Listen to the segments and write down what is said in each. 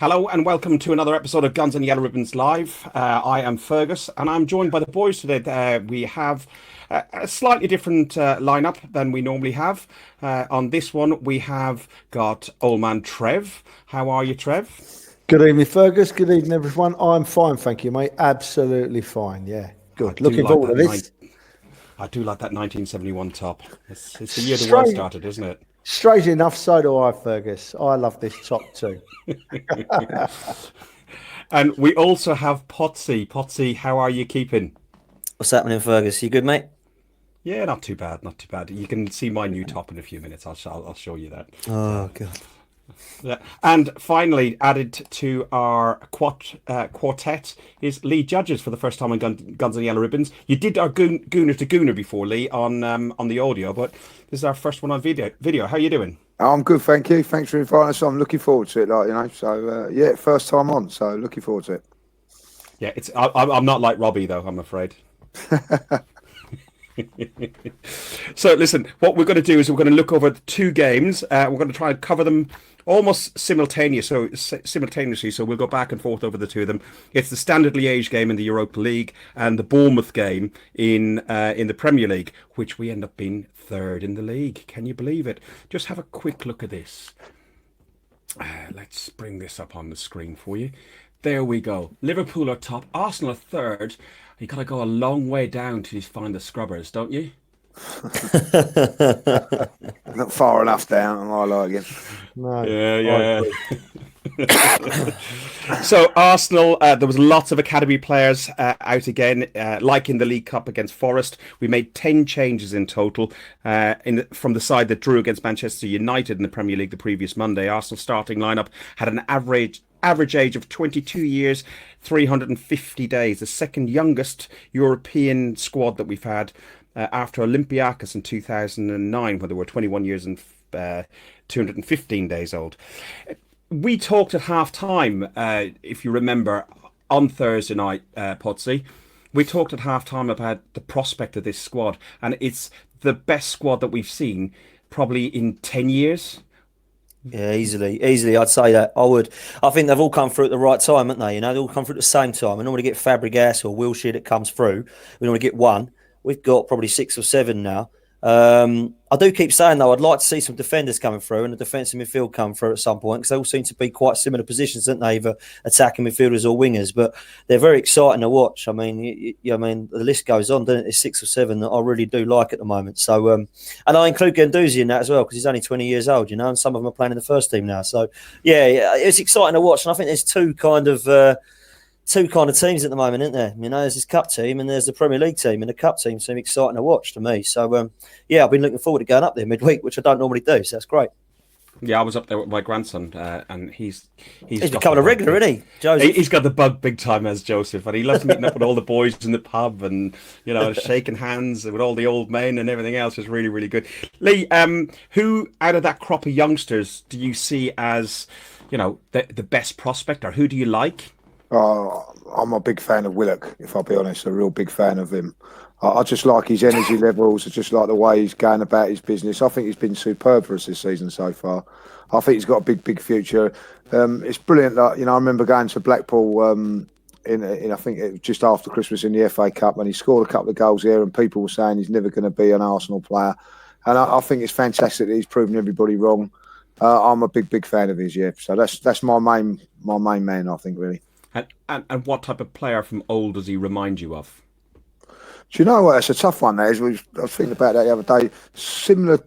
Hello and welcome to another episode of Guns and Yellow Ribbons Live. I am Fergus and I'm joined by the boys today. We have a slightly different lineup than we normally have. On this one, we have got old man Trev. How are you, Trev? Good evening, Fergus. Good evening, everyone. I'm fine, thank you, mate. Absolutely fine. Yeah, I good. do Looking like forward that to this. I do like that 1971 top. It's the year the world Strange, started, isn't it? Strangely enough, so do I, Fergus. I love this top too. And we also have Potsy. Potsy, how are you keeping? What's happening, Fergus? You good, mate? Yeah, not too bad, not too bad. You can see my new top in a few minutes. I'll show you that. Oh, God. Yeah. And finally, added to our quartet is Lee Judges for the first time on Guns and Yellow Ribbons. You did our Gooner to Gooner before, Lee, on the audio, but this is our first one on video. How are you doing? I'm good, thank you. Thanks for inviting us. I'm looking forward to it, So, yeah, first time on, so looking forward to it. Yeah, I'm not like Robbie, though, I'm afraid. So, listen, what we're going to do is we're going to look over the two games. We're going to try and cover them almost simultaneously. So we'll go back and forth over the two of them. It's the Standard Liège game in the Europa League and the Bournemouth game in the Premier League, which we end up being third in the league. Can you believe it? Just have a quick look at this. Let's bring this up on the screen for you. There we go. Liverpool are top. Arsenal are third. You got to go a long way down till you find the scrubbers, don't you? Not far enough down, I like it. No, Yeah. So Arsenal, there was lots of academy players out again, like in the League Cup against Forest. We made 10 changes in total from the side that drew against Manchester United in the Premier League the previous Monday. Arsenal starting lineup had an average age of 22 years, 350 days, the second youngest European squad that we've had after Olympiacos in 2009, when they were 21 years and 215 days old. We talked at half-time, if you remember, on Thursday night, Potsy. We talked at half-time about the prospect of this squad, and it's the best squad that we've seen probably in 10 years. Yeah, easily. I'd say that. I would. I think they've all come through at the right time, haven't they? You know, they all come through at the same time. We normally get Fabregas or Wilshere that comes through. We normally get one. We've got probably 6 or 7 now. I do keep saying, though, I'd like to see some defenders coming through and the defensive midfield come through at some point, because they all seem to be quite similar positions, don't they? Either attacking midfielders or wingers, but they're very exciting to watch. I mean, I mean, the list goes on, doesn't it? There's 6 or 7 that I really do like at the moment. So, and I include Guendouzi in that as well, because he's only 20 years old, you know, and some of them are playing in the first team now. So, yeah, it's exciting to watch. And I think there's two kind of teams at the moment, isn't there? You know, there's this cup team and there's the Premier League team, and the cup team seem exciting to watch to me. So, yeah, I've been looking forward to going up there midweek, which I don't normally do. So that's great. Yeah, I was up there with my grandson, and he's becoming a regular, isn't he, Joseph? He's got the bug big time as Joseph, and he loves meeting up with all the boys in the pub, and shaking hands with all the old men and everything else. Is really, really good. Lee, who out of that crop of youngsters do you see as, the best prospect, or who do you like? I'm a big fan of Willock, if I'll be honest, a real big fan of him. I just like his energy levels. I just like the way he's going about his business. I think he's been superb for us this season so far. I think he's got a big future. It's brilliant that, I remember going to Blackpool in I think it was just after Christmas in the FA Cup, and he scored a couple of goals there, and people were saying he's never going to be an Arsenal player. And I think it's fantastic that he's proven everybody wrong. I'm a big fan of his, yeah. So that's my main man, I think, really. And what type of player from old does he remind you of? Do you know what? It's a tough one. I was thinking about that the other day. Similar,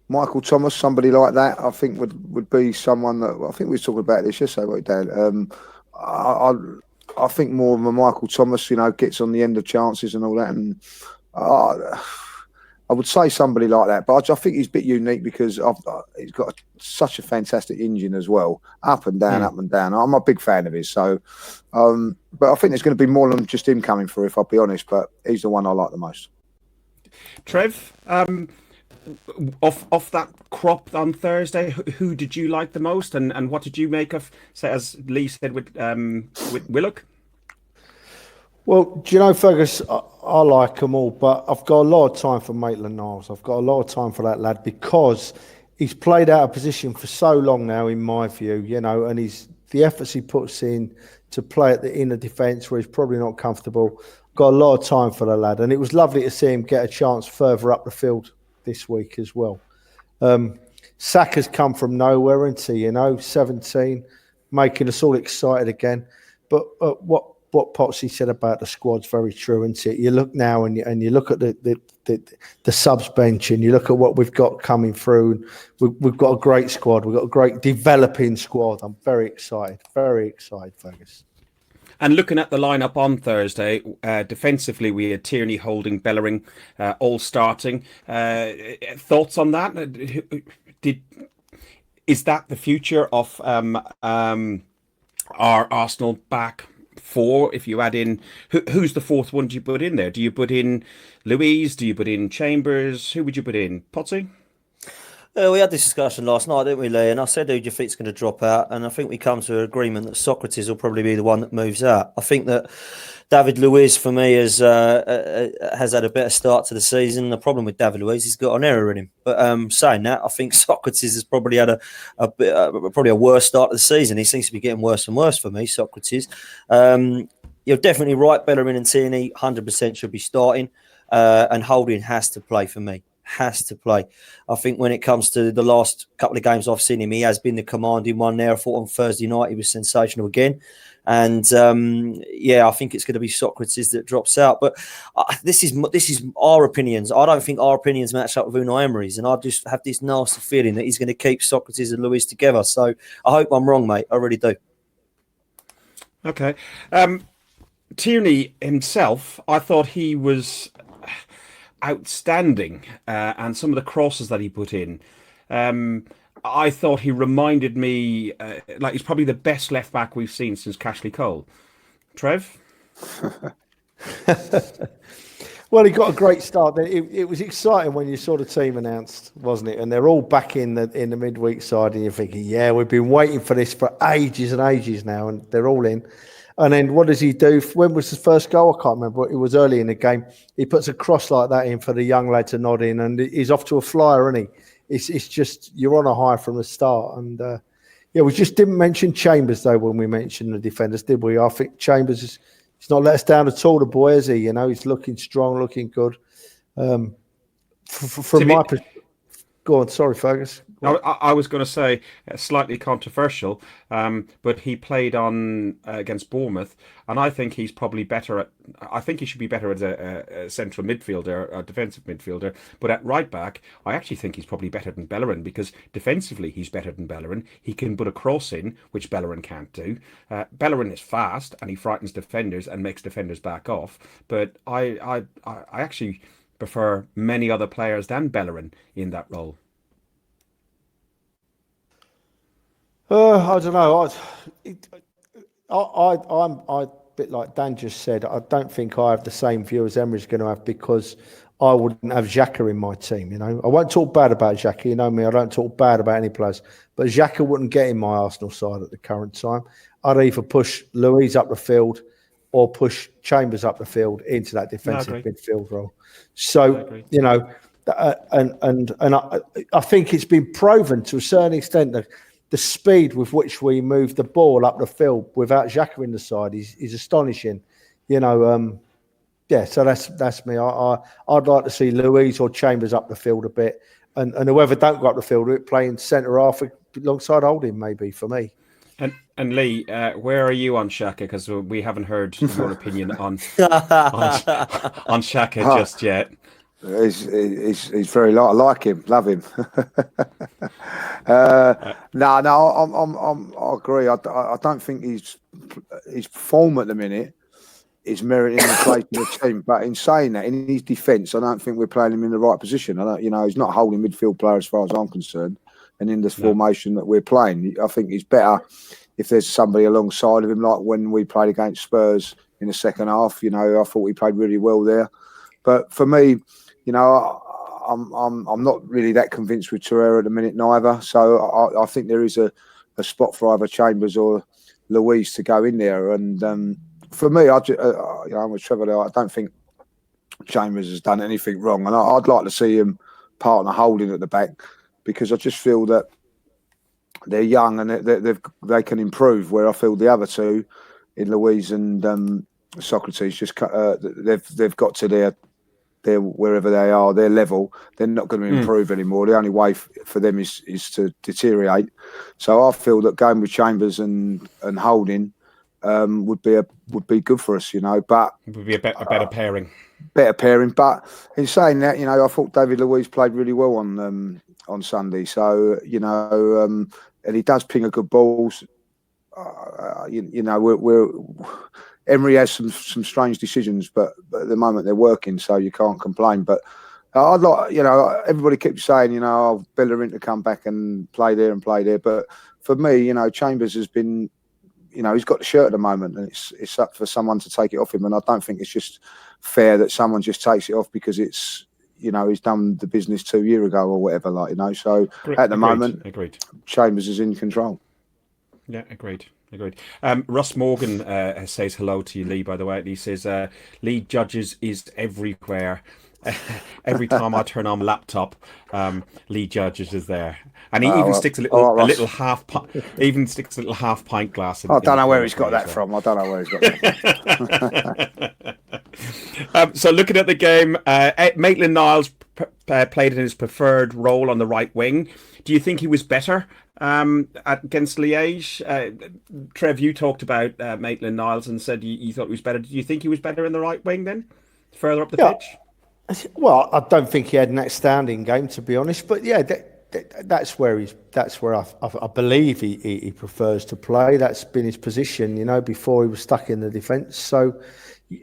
Michael Thomas, somebody like that. I think would be someone that I think we were talking about this yesterday, Dan. I think more of a Michael Thomas. Gets on the end of chances and all that. And I would say somebody like that, but I think he's a bit unique because he's got such a fantastic engine as well, up and down, up and down. I'm a big fan of his, so but I think there's going to be more than just him coming through, if I'll be honest. But he's the one I like the most. Trev, off that crop on Thursday, who did you like the most, and what did you make of, say, as Lee said with Willock? Well, do you know, Fergus, I like them all, but I've got a lot of time for Maitland-Niles. I've got a lot of time for that lad because he's played out of position for so long now, in my view, and the efforts he puts in to play at the inner defence where he's probably not comfortable. Got a lot of time for the lad, and it was lovely to see him get a chance further up the field this week as well. Saka's come from nowhere, isn't he? 17, making us all excited again. But what Potsy said about the squad's very true, isn't it? You look now and you look at the subs bench and you look at what we've got coming through. We've got a great squad. We've got a great developing squad. I'm very excited, Fergus. And looking at the lineup on Thursday, defensively we had Tierney, Holding, Bellerin, all starting. Thoughts on that? Is that the future of our Arsenal back four? If you add in, who's the fourth one? Do you put in there? Do you put in Louise? Do you put in Chambers? Who would you put in? Potsy? We had this discussion last night, didn't we, Lee? And I said, who do you think's going to drop out? And I think we come to an agreement that Socrates will probably be the one that moves out. I think that David Luiz, for me, has had a better start to the season. The problem with David Luiz, he's got an error in him. But saying that, I think Socrates has probably had probably a worse start to the season. He seems to be getting worse and worse for me, Socrates. You're definitely right. Bellerin and Tierney, 100% should be starting. And Holding has to play for me. Has to play. I think when it comes to the last couple of games I've seen him, he has been the commanding one there. I thought on Thursday night he was sensational again. And I think it's going to be Socrates that drops out. But this is our opinions. I don't think our opinions match up with Unai Emery's, and I just have this nasty feeling that he's going to keep Socrates and Luiz together. So I hope I'm wrong, mate. I really do. Okay. Tierney himself, I thought he was outstanding, and some of the crosses that he put in, I thought he reminded me like he's probably the best left back we've seen since Cashley Cole. Trev? Well, he got a great start. It was exciting when you saw the team announced, wasn't it? And they're all back in the midweek side, and you're thinking, yeah, we've been waiting for this for ages and ages now, and they're all in. And then what does he do? When was his first goal? I can't remember. It was early in the game. He puts a cross like that in for the young lad to nod in, and he's off to a flyer, isn't he? It's just, you're on a high from the start. And we just didn't mention Chambers, though, when we mentioned the defenders, did we? I think Chambers he's not let us down at all, the boy, is he? He's looking strong, looking good. From my perspective. Go on, sorry, Fergus. I was going to say slightly controversial, but he played on against Bournemouth, and I think he's probably better I think he should be better as a central midfielder, a defensive midfielder. But at right back, I actually think he's probably better than Bellerin, because defensively he's better than Bellerin. He can put a cross in, which Bellerin can't do. Bellerin is fast and he frightens defenders and makes defenders back off. But I actually prefer many other players than Bellerin in that role. I don't know. I'm a bit like Dan just said. I don't think I have the same view as Emery's going to have, because I wouldn't have Xhaka in my team. I won't talk bad about Xhaka. You know me, I don't talk bad about any players. But Xhaka wouldn't get in my Arsenal side at the current time. I'd either push Louise up the field or push Chambers up the field into that defensive midfield role. So, and I think it's been proven to a certain extent that the speed with which we move the ball up the field without Xhaka in the side is astonishing. So that's me. I'd like to see Louise or Chambers up the field a bit, and whoever don't go up the field, playing centre half alongside Holding, maybe, for me. And Lee, where are you on Xhaka? Because we haven't heard your opinion on Xhaka just yet. He's very I like him, love him. I agree. I don't think his form at the minute is meriting the place in the team. But in saying that, in his defence, I don't think we're playing him in the right position. He's not a holding midfield player as far as I'm concerned. And in this formation that we're playing, I think he's better if there's somebody alongside of him, like when we played against Spurs in the second half. I thought he played really well there. But for me, I'm not really that convinced with Torreira at the minute neither. So I think there is a spot for either Chambers or Louise to go in there. And for me, I'm with Trevor. I don't think Chambers has done anything wrong, and I'd like to see him partner Holding at the back. because I just feel that they're young and they can improve. Where I feel the other two, in Louise and Socrates, just they've got to their wherever they are, their level. They're not going to improve anymore. The only way for them is to deteriorate. So I feel that going with Chambers and Holding would be good for us, But it would be a better pairing. Better pairing. But in saying that, I thought David Luiz played really well on Sunday. So and he does ping a good balls. We're Emery has some strange decisions, but at the moment they're working, so you can't complain. But I'd like, everybody keeps saying, Bellerin to come back and play there. But for me, Chambers has been, he's got the shirt at the moment, and it's up for someone to take it off him. And I don't think it's just fair that someone just takes it off because it's, he's done the business 2 years ago or whatever, So at the moment, Chambers is in control. Yeah, agreed. Russ Morgan says hello to you, Lee, by the way. He says, Lee Judges is everywhere. Every time I turn on my laptop, Lee Judges is there. And he even sticks a little half pint glass. I don't know where he's got that from. So looking at the game, Maitland-Niles played in his preferred role on the right wing. Do you think he was better against Liège? Trev, you talked about Maitland-Niles and said you thought he was better. Do you think he was better in the right wing then, further up the pitch? Well, I don't think he had an outstanding game, to be honest. But yeah, that's where I believe he prefers to play. That's been his position, before he was stuck in the defence. So,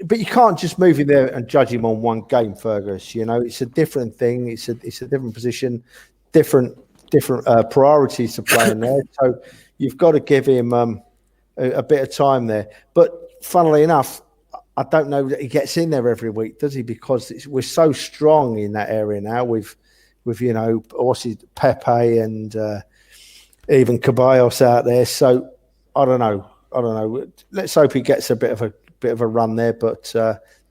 but you can't just move in there and judge him on one game, Fergus. It's a different thing. It's a different position, different priorities to play in there. So you've got to give him a bit of time there. But funnily enough, I don't know that he gets in there every week, does he? Because we're so strong in that area now with also Pepe and even Caballos out there. So I don't know. Let's hope he gets a bit of a run there. But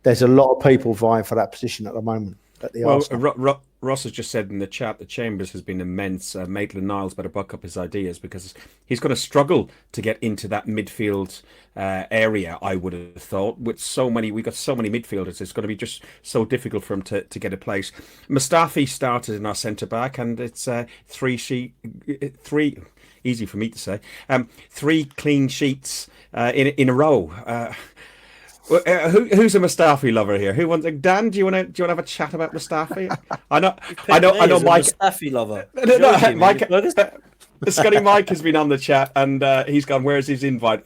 there's a lot of people vying for that position at the moment at the Arsenal. Ross has just said in the chat that Chambers has been immense. Maitland-Niles better buck up his ideas because he's going to struggle to get into that midfield area, I would have thought. We've got so many midfielders. It's going to be just so difficult for him to get a place. Mustafi started in our centre-back, and it's three easy for me to say, 3 clean sheets in a row. Who's a Mustafi lover here? Who wants? Dan, do you want to have a chat about Mustafi? I know. Mike, Mustafi lover. No, Mike. Scotty Mike has been on the chat and he's gone, where's his invite?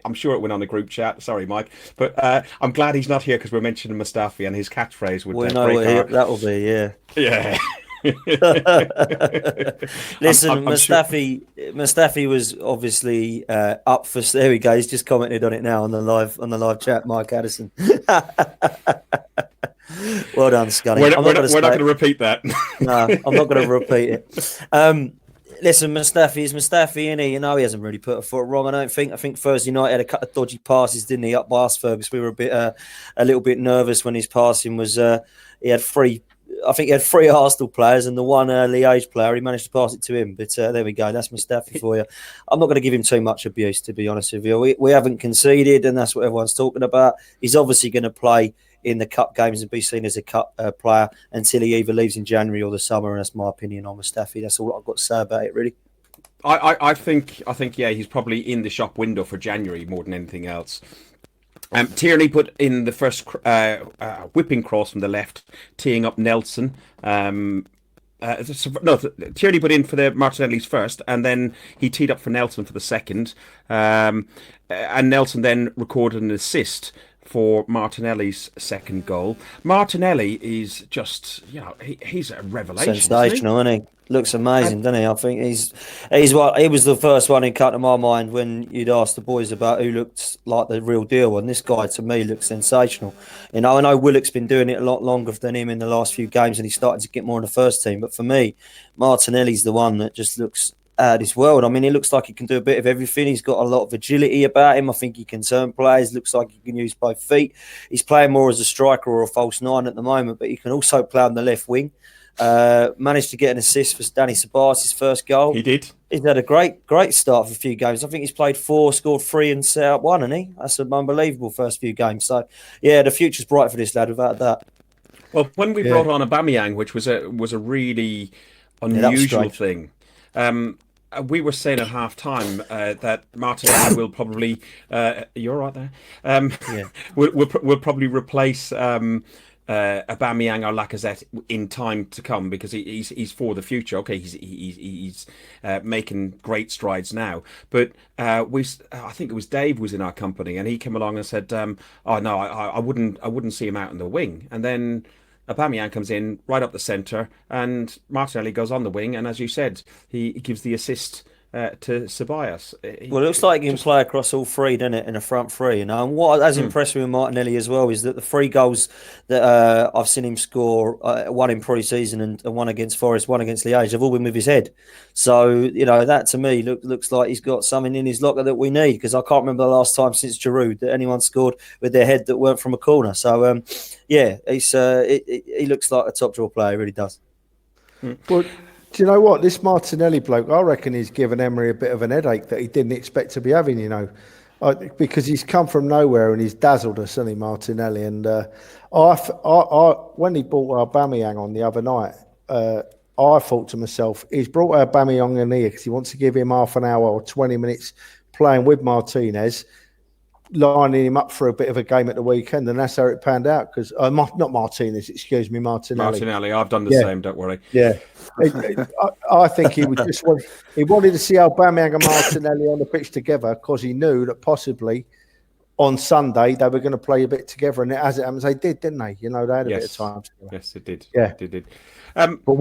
I'm sure it went on the group chat. Sorry, Mike. But I'm glad he's not here because we're mentioning Mustafi and his catchphrase would break our... that will be, yeah. Yeah. Listen, Mustafi was obviously up for. There we go. He's just commented on it now on the live chat. Mike Addison. Well done, Scotty. We're not going to repeat that. No, I'm not going to repeat it. Listen, Mustafi's Mustafi, isn't he? He hasn't really put a foot wrong. I don't think. I think Thursday night had a couple of dodgy passes, didn't he? Up by us, Fergus. We were a little bit nervous when his passing was. He had 3. I think he had 3 Arsenal players and the one Liège player. He managed to pass it to him. But there we go. That's Mustafi for you. I'm not going to give him too much abuse, to be honest with you. We haven't conceded, and that's what everyone's talking about. He's obviously going to play in the cup games and be seen as a cup player until he either leaves in January or the summer. And that's my opinion on Mustafi. That's all I've got to say about it, really. I think yeah, he's probably in the shop window for January more than anything else. Tierney put in the first whipping cross from the left, teeing up Nelson. Tierney put in for the Martinelli's first, and then he teed up for Nelson for the second. And Nelson then recorded an assist for Martinelli's second goal. Martinelli is just, he's a revelation. Sensational, isn't he? Looks amazing, doesn't he? I think he was the first one who cut to my mind when you'd ask the boys about who looked like the real deal, and this guy to me looks sensational. I know Willock's been doing it a lot longer than him in the last few games, and he's starting to get more in the first team. But for me, Martinelli's the one that just looks out of this world. I mean, he looks like he can do a bit of everything. He's got a lot of agility about him. I think he can turn plays. Looks like he can use both feet. He's playing more as a striker or a false 9 at the moment, but he can also play on the left wing. Managed to get an assist for Danny Surpassed, first goal. He did. He's had a great start for a few games. I think he's played 4, scored 3 and set up 1, hasn't he? That's an unbelievable first few games. So, yeah, the future's bright for this lad, without that. Well, when we brought on Aubameyang, which was a really unusual thing, we were saying at half time that Martinelli will probably you're right there. We'll probably replace Aubameyang or Lacazette in time to come, because he's for the future. Okay, he's making great strides now, but I think it was Dave was in our company, and he came along and said, "Oh no, I wouldn't see him out in the wing," and then Aubameyang comes in right up the centre, and Martinelli goes on the wing, and as you said, he gives the assist to Ceballos. Well, it looks like he can play across all three, doesn't it, in a front three? You know, and what has impressed me with Martinelli as well is that the 3 goals that I've seen him score, one in pre-season and one against Forest, one against Liège, have all been with his head. So, you know, that to me looks like he's got something in his locker that we need, because I can't remember the last time since Giroud that anyone scored with their head that weren't from a corner. So, yeah, he looks like a top draw player, he really does. Well, do you know what? This Martinelli bloke, I reckon he's given Emery a bit of an headache that he didn't expect to be having, you know, because he's come from nowhere and he's dazzled us, hasn't he, Martinelli? And when he brought Aubameyang on the other night, I thought to myself, he's brought Aubameyang in here because he wants to give him half an hour or 20 minutes playing with Martinez, lining him up for a bit of a game at the weekend, and that's how it panned out. Because not Martinez, excuse me, Martinelli. I've done the same. Don't worry. Yeah, I think he would he wanted to see Aubameyang and Martinelli on the pitch together, because he knew that possibly on Sunday they were going to play a bit together, and as it happens, they did, didn't they? You know, they had a bit of time together. Yes, it did. Yeah, it did. But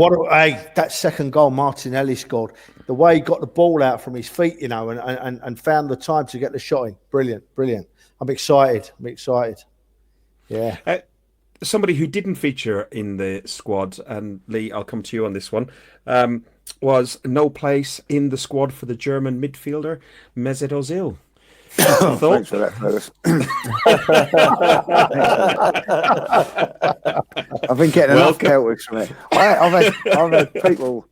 that second goal Martinelli scored, the way he got the ball out from his feet, you know, and found the time to get the shot in, brilliant. I'm excited. Yeah. Somebody who didn't feature in the squad, and Lee, I'll come to you on this one, was no place in the squad for the German midfielder Mesut Ozil. Thanks for that, fellas. I've been getting enough pelters from it. I've had people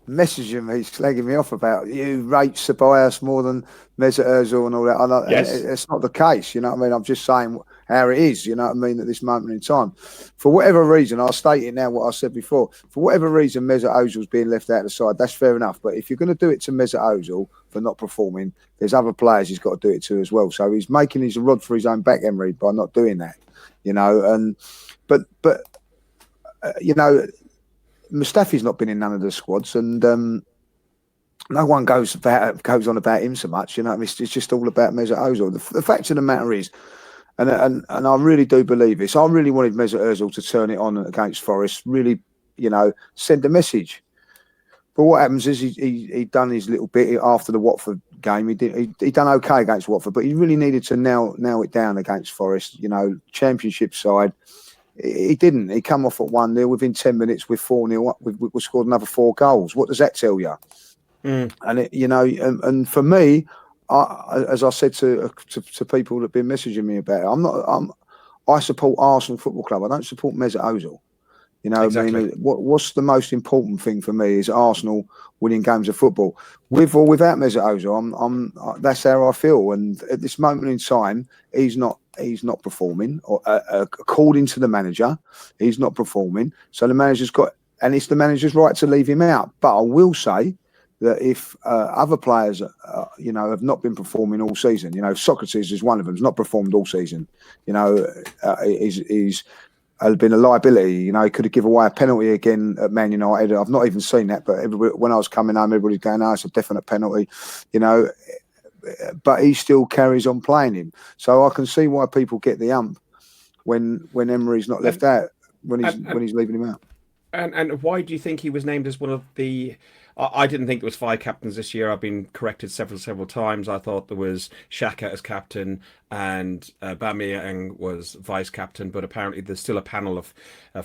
messaging me, slagging me off about you rate Ceballos more than Mesut Ozil and all that. It's not the case, you know what I mean? I'm just saying how it is, you know what I mean, at this moment in time. For whatever reason, I'll state it now what I said before. For whatever reason, Mesut Ozil's being left out of the side, that's fair enough. But if you're going to do it to Mesut Ozil for not performing, there's other players he's got to do it to as well. So he's making his rod for his own back, Emery, by not doing that, you know. But you know, Mustafi's not been in none of the squads, and no one goes on about him so much. You know, it's just all about Mesut Ozil. The fact of the matter is, and I really do believe this. I really wanted Mesut Ozil to turn it on against Forest. Really, you know, send a message. But what happens is he done his little bit after the Watford game. He done okay against Watford, but he really needed to nail it down against Forest. You know, Championship side. He didn't. He come off at 1-0 within 10 minutes with 4-0. We scored another 4 goals. What does that tell you? And you know, and for me, as I said to people that have been messaging me about it, I support Arsenal Football Club. I don't support Mesut Ozil. You know, exactly. I mean, what's the most important thing for me is Arsenal winning games of football, with or without Mesut Ozil. That's how I feel. And at this moment in time, he's not performing, or according to the manager, he's not performing. So the manager's and it's the manager's right to leave him out. But I will say that if other players, you know, have not been performing all season, you know, Socrates is one of them, has not performed all season. You know, he's been a liability. You know, he could have given away a penalty again at Man United. I've not even seen that, but when I was coming home, everybody's going, "Oh, it's a definite penalty," you know. But he still carries on playing him, so I can see why people get the ump when Emery's not left out, when he's leaving him out. And why do you think he was named as one of the? I didn't think there was 5 captains this year. I've been corrected several times. I thought there was Xhaka as captain and Aubameyang was vice captain, but apparently there's still a panel of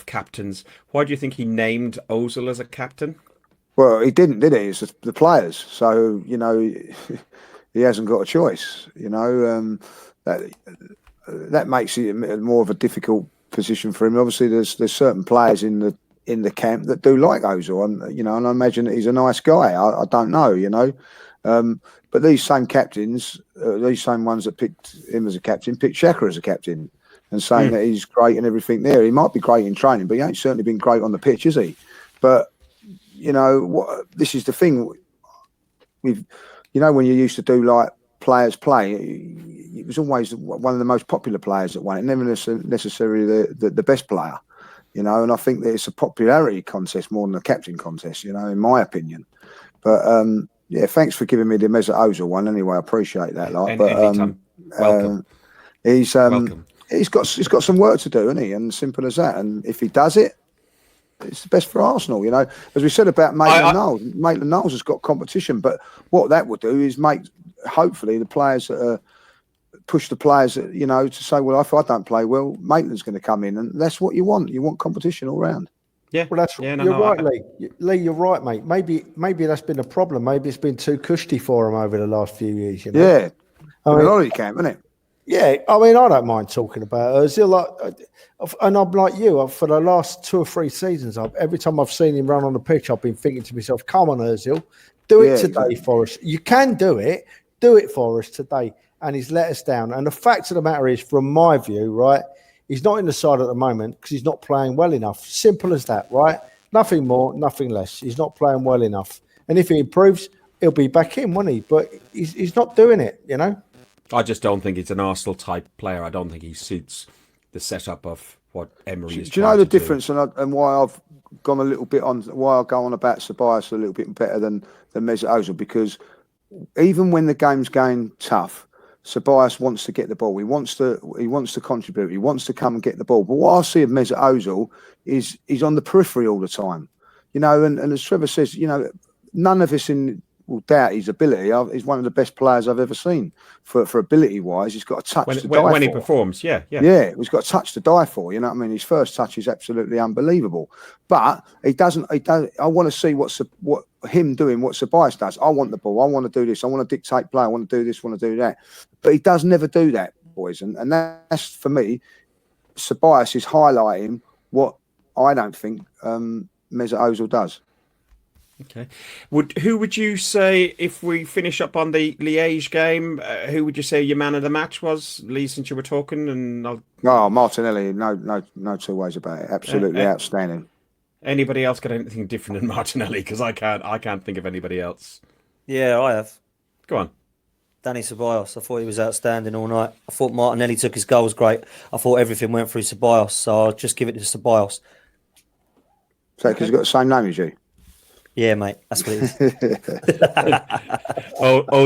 captains. Why do you think he named Ozil as a captain? Well, he didn't, did he? It's the players. So, you know, he hasn't got a choice. You know, that makes it more of a difficult position for him. Obviously, there's certain players in in the camp that do like Ozil, and and I imagine that he's a nice guy. I don't know, but these same captains, these same ones that picked him as a captain, picked Xhaka as a captain, and saying that he's great and everything there. He might be great in training, but he ain't certainly been great on the pitch, is he? But this is the thing. When you used to do like players play, it was always one of the most popular players that won it, never necessarily the best player. And I think that it's a popularity contest more than a captain contest, in my opinion. But thanks for giving me the Mesut Ozil one. Anyway, I appreciate that. Welcome. Welcome. He's got some work to do, isn't he? And simple as that. And if he does it, it's the best for Arsenal. As we said about Maitland-Niles. Maitland-Niles has got competition, but what that will do is make hopefully the players push the players, to say, well, if I don't play well, Maitland's going to come in, and that's what you want. You want competition all round. Yeah, well, you're right, Lee. Lee, you're right, mate. Maybe that's been a problem. Maybe it's been too cushy for him over the last few years. Yeah, I mean, a lot of camp, isn't it? Yeah, I mean, I don't mind talking about Ozil. And I'm like you. For the last 2 or 3 seasons, every time I've seen him run on the pitch, I've been thinking to myself, "Come on, Ozil, do it today for us. You can do it. Do it for us today." And he's let us down. And the fact of the matter is, from my view, right, he's not in the side at the moment because he's not playing well enough. Simple as that, right? Nothing more, nothing less. He's not playing well enough. And if he improves, he'll be back in, won't he? But he's not doing it, I just don't think he's an Arsenal type player. I don't think he suits the setup of what Emery is. Do you know the difference and why I've gone a little bit on, why I go on about Surpassed a little bit better than Mesut Ozil? Because even when the game's going tough, Surpassed wants to get the ball. He wants to contribute. He wants to come and get the ball. But what I see of Mesut Ozil is he's on the periphery all the time. And as Trevor says, none of us will doubt his ability. He's one of the best players I've ever seen for ability wise. He's got a touch to die for. When he performs, yeah, he's got a touch to die for. You know what I mean? His first touch is absolutely unbelievable. But he doesn't. I want to see what him doing what Surpassed does. I want the ball. I want to do this. I want to dictate play. I want to do this. I want to do that. But he does never do that, boys. And that's for me. Surpassed is highlighting what I don't think Mesut Ozil does. Okay. Who would you say, if we finish up on the Liège game, who would you say your man of the match was, Lee, since you were talking? And Martinelli, no 2 ways about it. Absolutely outstanding. Anybody else got anything different than Martinelli? Because I can't think of anybody else. Yeah, I have. Go on. Danny Ceballos. I thought he was outstanding all night. I thought Martinelli took his goals great. I thought everything went through Ceballos, so I'll just give it to Ceballos. So, because he's got the same name as you? Yeah, mate, that's what it is.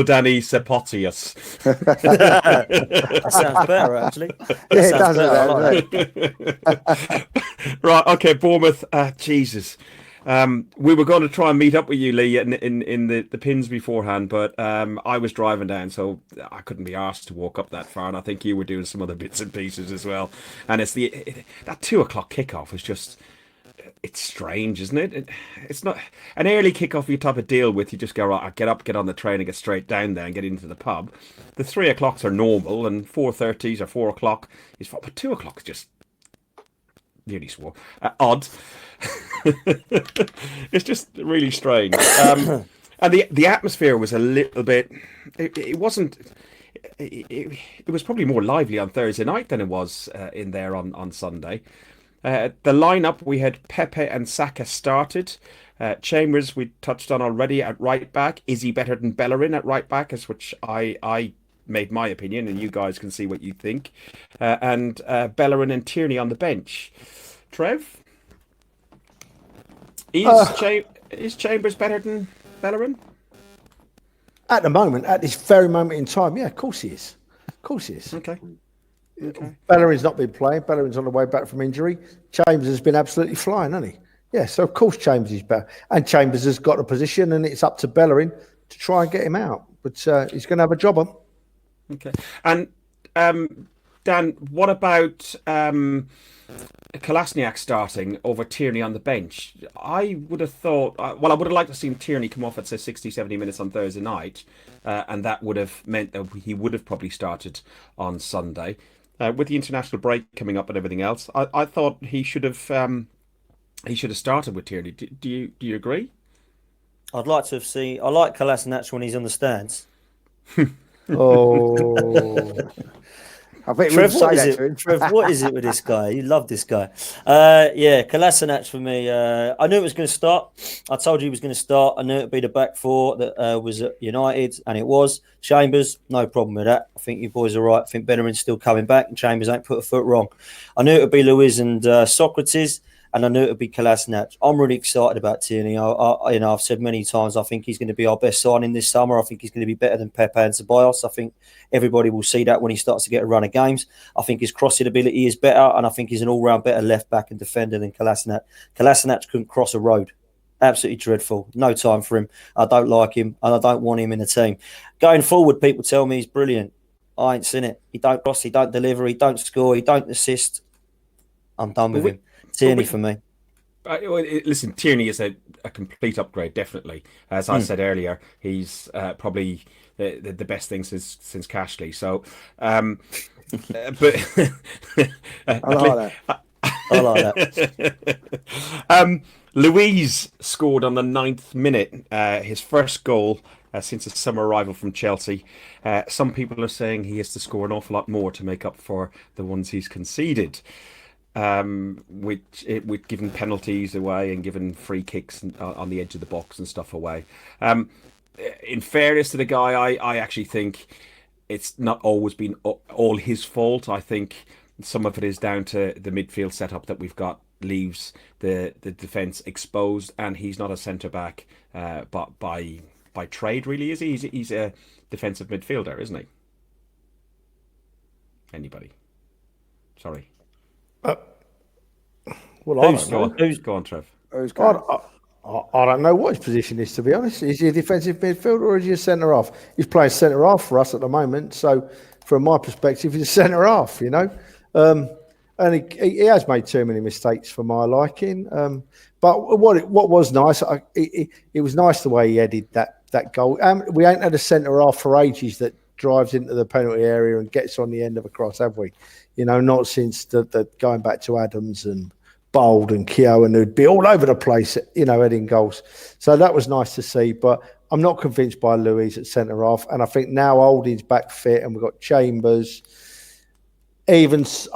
Danny Ceballos. That sounds better, actually. It does. Right, okay, Bournemouth. Jesus. We were going to try and meet up with you, Lee, in the pins beforehand, but I was driving down, so I couldn't be asked to walk up that far, and I think you were doing some other bits and pieces as well. And it's that 2 o'clock kickoff was just... It's strange, isn't it? It's not an early kickoff you type of deal with. You just go, right, get up, get on the train and get straight down there and get into the pub. The 3 o'clocks are normal and 4:30s or 4 o'clock is fine. But 2 o'clock is just nearly odd. It's just really strange. And the atmosphere was a little bit, it wasn't, it was probably more lively on Thursday night than it was in there on Sunday. The lineup, we had Pepe and Saka started. Chambers, we touched on already at right back. Is he better than Bellerin at right back? Is which I made my opinion, and you guys can see what you think. And Bellerin and Tierney on the bench. Trev, is Chambers better than Bellerin? At the moment, at this very moment in time, yeah, of course he is. Of course he is. Okay. Bellerin's not been playing. Bellerin's on the way back from injury. Chambers has been absolutely flying, hasn't he? Yeah, so of course Chambers is better. And Chambers has got a position, and it's up to Bellerin to try and get him out. But he's going to have a job on. Okay. And Dan, what about Kolasinac starting over Tierney on the bench? I would have thought, I would have liked to see Tierney come off at, say, 60, 70 minutes on Thursday night. And that would have meant that he would have probably started on Sunday. With the international break coming up and everything else, I thought he should have he should have started with Tierney. Do you agree? I'd like to have seen. I like Kolasinac when he's on the stands. Oh, I bet he Trev, wouldn't what say is that it? to him. Trev, what is it with this guy? You love this guy. Yeah, Kolasinac for me. I knew it was going to start. I told you he was going to start. I knew it'd be the back four that was at United, and it was. Chambers, no problem with that. I think you boys are right. I think Bellerin's still coming back, and Chambers ain't put a foot wrong. I knew it would be Luiz and Socrates. And I knew it would be Kolasinac. I'm really excited about Tierney. I've said many times I think he's going to be our best signing this summer. I think he's going to be better than Pepe and Ceballos. I think everybody will see that when he starts to get a run of games. I think his crossing ability is better, and I think he's an all-round better left back and defender than Kolasinac. Kolasinac couldn't cross a road. Absolutely dreadful. No time for him. I don't like him, and I don't want him in the team. Going forward, people tell me he's brilliant. I ain't seen it. He don't cross, he don't deliver, he don't score, he don't assist. I'm done with him. Tierney for me. Listen, Tierney is a complete upgrade, definitely. As I said earlier, he's probably the best thing since Cashley. So, but I like that. I like that. Louise scored on the 9th minute, his first goal since his summer arrival from Chelsea. Some people are saying he has to score an awful lot more to make up for the ones he's conceded. With giving penalties away and giving free kicks on the edge of the box and stuff away. In fairness to the guy, I actually think it's not always been all his fault. I think some of it is down to the midfield setup that we've got leaves the defence exposed, and he's not a centre back, but by trade, really, is he? He's a defensive midfielder, isn't he? Anybody? Sorry. well, I don't know. Go on, Trev. Who's I, going? I don't know what his position is, to be honest. Is he a defensive midfielder or is he a centre half? He's playing centre half for us at the moment. So, from my perspective, he's a centre half, and he has made too many mistakes for my liking. But what was nice, it was nice the way he headed that goal. We ain't had a centre half for ages that drives into the penalty area and gets on the end of a cross, have we? Not since the going back to Adams and Bold and Keogh, and who'd be all over the place, heading goals. So that was nice to see. But I'm not convinced by Louise at centre half, and I think now Holding's back fit, and we've got Chambers. I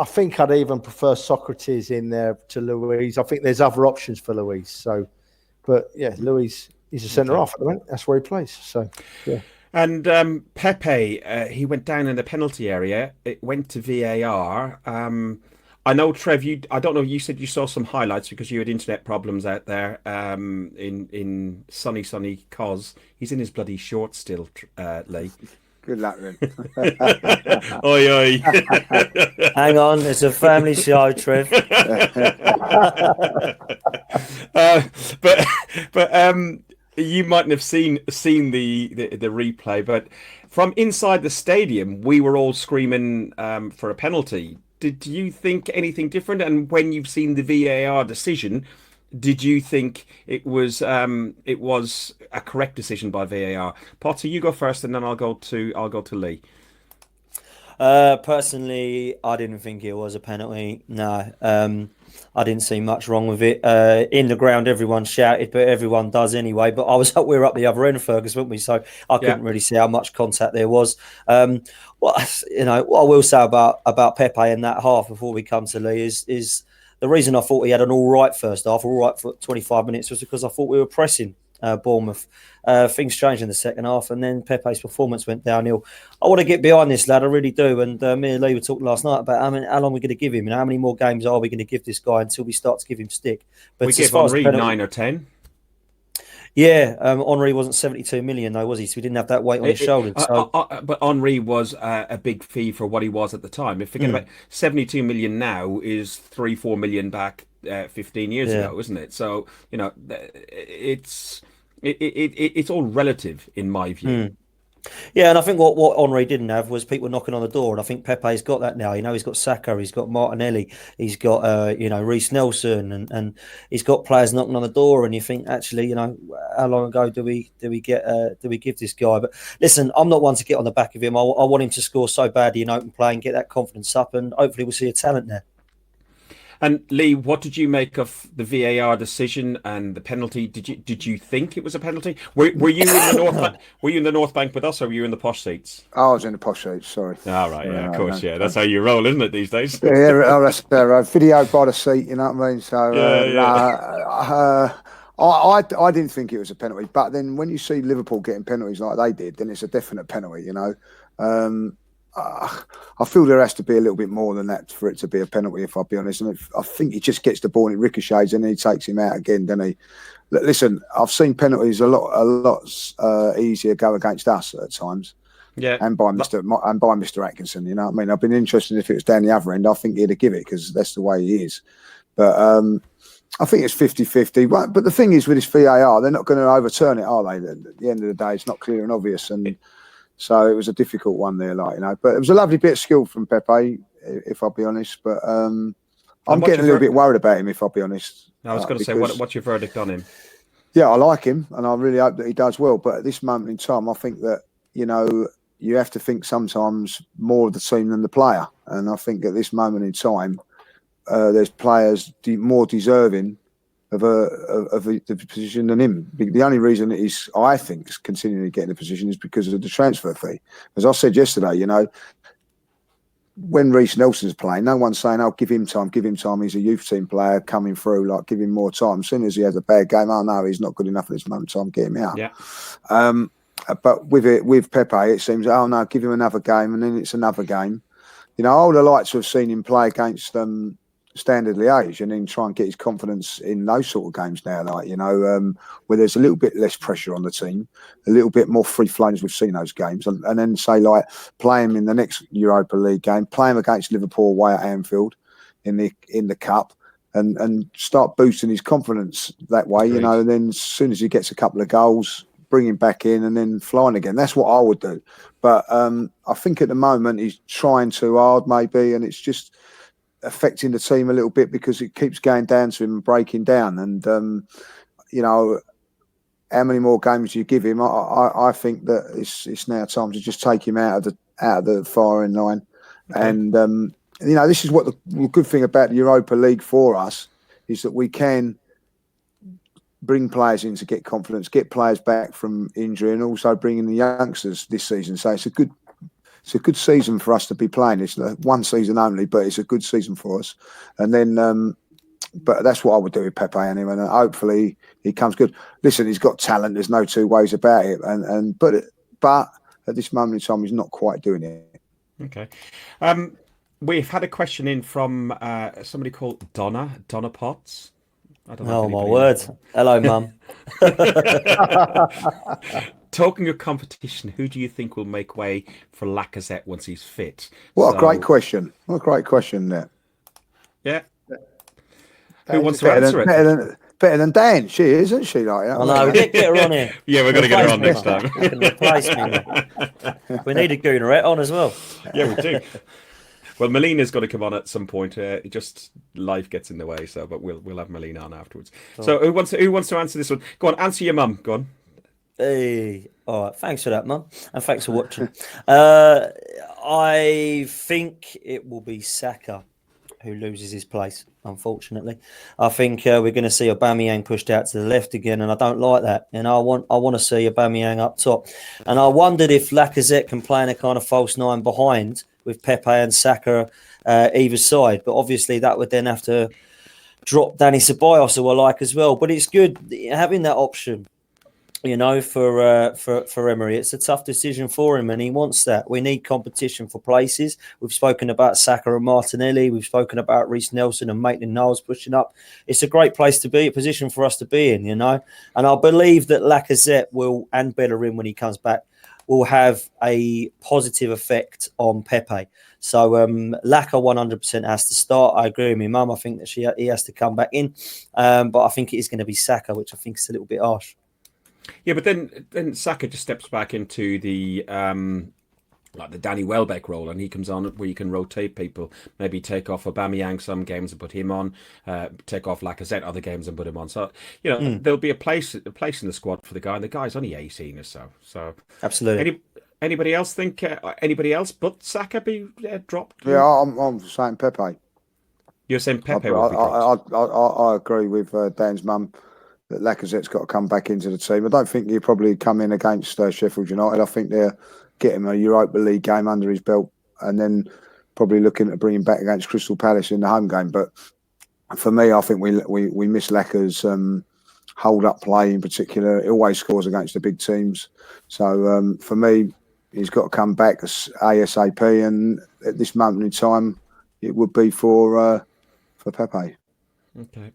think I'd even prefer Socrates in there to Louise. I think there's other options for Louise. So, but yeah, Louise is a centre half at the moment. That's where he plays. So, yeah. And Pepe, he went down in the penalty area. It went to VAR. I know, Trev, I don't know, you said you saw some highlights because you had internet problems out there in sunny Cos. He's in his bloody shorts still, Lee. Good luck then. Oi, oi. Hang on, it's a family show, Trev. But you mightn't have seen the replay, but from inside the stadium, we were all screaming for a penalty. Did you think anything different? And when you've seen the VAR decision, did you think it was a correct decision by VAR? Potter, you go first, and then I'll go to Lee. Personally, I didn't think it was a penalty. No, I didn't see much wrong with it. In the ground, everyone shouted, but everyone does anyway. But we were up the other end, Fergus, weren't we? So I couldn't really see how much contact there was. What I will say about Pepe in that half before we come to Lee is the reason I thought he had an all right first half, all right for 25 minutes, was because I thought we were pressing Bournemouth. Things changed in the second half, and then Pepe's performance went downhill. I want to get behind this lad, I really do. And me and Lee were talking last night about how long we're going to give him, and how many more games are we going to give this guy until we start to give him stick. But we give Henry 9 or 10. Yeah, Henry wasn't 72 million though, was he? So we didn't have that weight on his shoulders. But Henry was a big fee for what he was at the time. If forget about 72 million now is 3-4 million back 15 years ago, isn't it? So it's all relative in my view. Yeah, and I think what Henry didn't have was people knocking on the door, and I think Pepe's got that now. He's got Saka, he's got Martinelli, he's got Reece Nelson, and he's got players knocking on the door. And you think, actually, how long ago do we give this guy? But listen, I'm not one to get on the back of him. I want him to score so badly in open play and get that confidence up, and hopefully we'll see a talent there. And Lee, what did you make of the VAR decision and the penalty? Did you think it was a penalty? Were you in the North Bank? Were you in the North Bank with us, or were you in the posh seats? I was in the posh seats, sorry. All right, yeah, of course, yeah. That's no. how you roll, isn't it, these days? Yeah, that's video by the seat, you know what I mean? So, I didn't think it was a penalty, but then when you see Liverpool getting penalties like they did, then it's a definite penalty, you know. I feel there has to be a little bit more than that for it to be a penalty, if I'll be honest. And I think he just gets the ball and it ricochets and then he takes him out again, doesn't he? Listen, I've seen penalties a lot easier go against us at times. Yeah, and by Mr. Atkinson, you know what I mean? I've been interested if it was down the other end. I think he'd have give it because that's the way he is. But I think it's 50-50. But the thing is with this VAR, they're not going to overturn it, are they? At the end of the day, it's not clear and obvious. And so it was a difficult one there, like, you know. But it was a lovely bit of skill from Pepe, if I'll be honest. But I'm getting a little bit worried about him, if I'll be honest. I was going to say, what's your verdict on him? Yeah, I like him, and I really hope that he does well. But at this moment in time, I think that, you know, you have to think sometimes more of the team than the player. And I think at this moment in time, there's players more deserving of the position than him. The only reason I think, is continuing to get in the position is because of the transfer fee. As I said yesterday, you know, when Reece Nelson's playing, no one's saying, "Oh, give him time, give him time. He's a youth team player coming through. Like, give him more time." As soon as he has a bad game, "Oh no, he's not good enough at this moment in time. Get him out." Yeah. But with Pepe, it seems, "Oh no, give him another game," and then it's another game. You know, I would have liked to have seen him play against Standard Liège and then try and get his confidence in those sort of games now, like, you know, where there's a little bit less pressure on the team, a little bit more free flowing as we've seen those games, and then say, like, play him in the next Europa League game, play him against Liverpool away at Anfield in the cup, and start boosting his confidence that way. Agreed. You know, and then as soon as he gets a couple of goals, bring him back in and then flying again. That's what I would do. But I think at the moment he's trying too hard, maybe, and it's just affecting the team a little bit because it keeps going down to him and breaking down. And you know, how many more games do you give him? I think that it's now time to just take him out of the firing line. Okay. And you know, this is what the good thing about the Europa League for us is that we can bring players in to get confidence, get players back from injury, and also bring in the youngsters this season. So it's a good season for us to be playing. It's one season only, but it's a good season for us. And then, but that's what I would do with Pepe anyway. And hopefully he comes good. Listen, he's got talent. There's no two ways about it. But at this moment in time, he's not quite doing it. Okay. We've had a question in from somebody called Donna Potts. I don't know. Oh my word! Hello, Mum. Talking of competition, who do you think will make way for Lacazette once he's fit? What a great question! What a great question there. Yeah. Who wants to answer it? Better than Dan, she is, isn't she? Like, oh no, we did get her on here. Yeah, we're going to get her on next time. You can replace me. We need a Goonerette on as well. Yeah, we do. Well, Melina's got to come on at some point. Just life gets in the way, so but we'll have Melina on afterwards. Oh. So who wants to answer this one? Go on, answer your mum. Go on. Hey, all right. Thanks for that, Mum, and thanks for watching. I think it will be Saka who loses his place. Unfortunately, I think we're going to see Aubameyang pushed out to the left again, and I don't like that. And I want to see Aubameyang up top. And I wondered if Lacazette can play in a kind of false nine behind with Pepe and Saka either side. But obviously that would then have to drop Danny Ceballos, who I like as well. But it's good having that option, you know, for Emery. It's a tough decision for him, and he wants that. We need competition for places. We've spoken about Saka and Martinelli. We've spoken about Reece Nelson and Maitland-Niles pushing up. It's a great place to be, a position for us to be in, you know. And I believe that Lacazette will, and Bellerin when he comes back, will have a positive effect on Pepe. So Laka 100% has to start. I agree with my mum. I think that he has to come back in. But I think it is going to be Saka, which I think is a little bit harsh. Yeah, but then Saka just steps back into the like the Danny Welbeck role, and he comes on where you can rotate people. Maybe take off Aubameyang some games and put him on. Take off Lacazette other games and put him on. So you know there'll be a place in the squad for the guy. And the guy's only 18 or so. So absolutely. Anybody else think anybody else but Saka be dropped? Yeah, I'm saying Pepe. You're saying I, Pepe will be dropped? I agree with Dan's mum that Lacazette's got to come back into the team. I don't think he'll probably come in against Sheffield United. I think they'll get him a Europa League game under his belt and then probably looking to bring him back against Crystal Palace in the home game. But for me, I think we miss Lacaz's hold-up play in particular. He always scores against the big teams. So for me, he's got to come back ASAP. And at this moment in time, it would be for Pepe. Okay.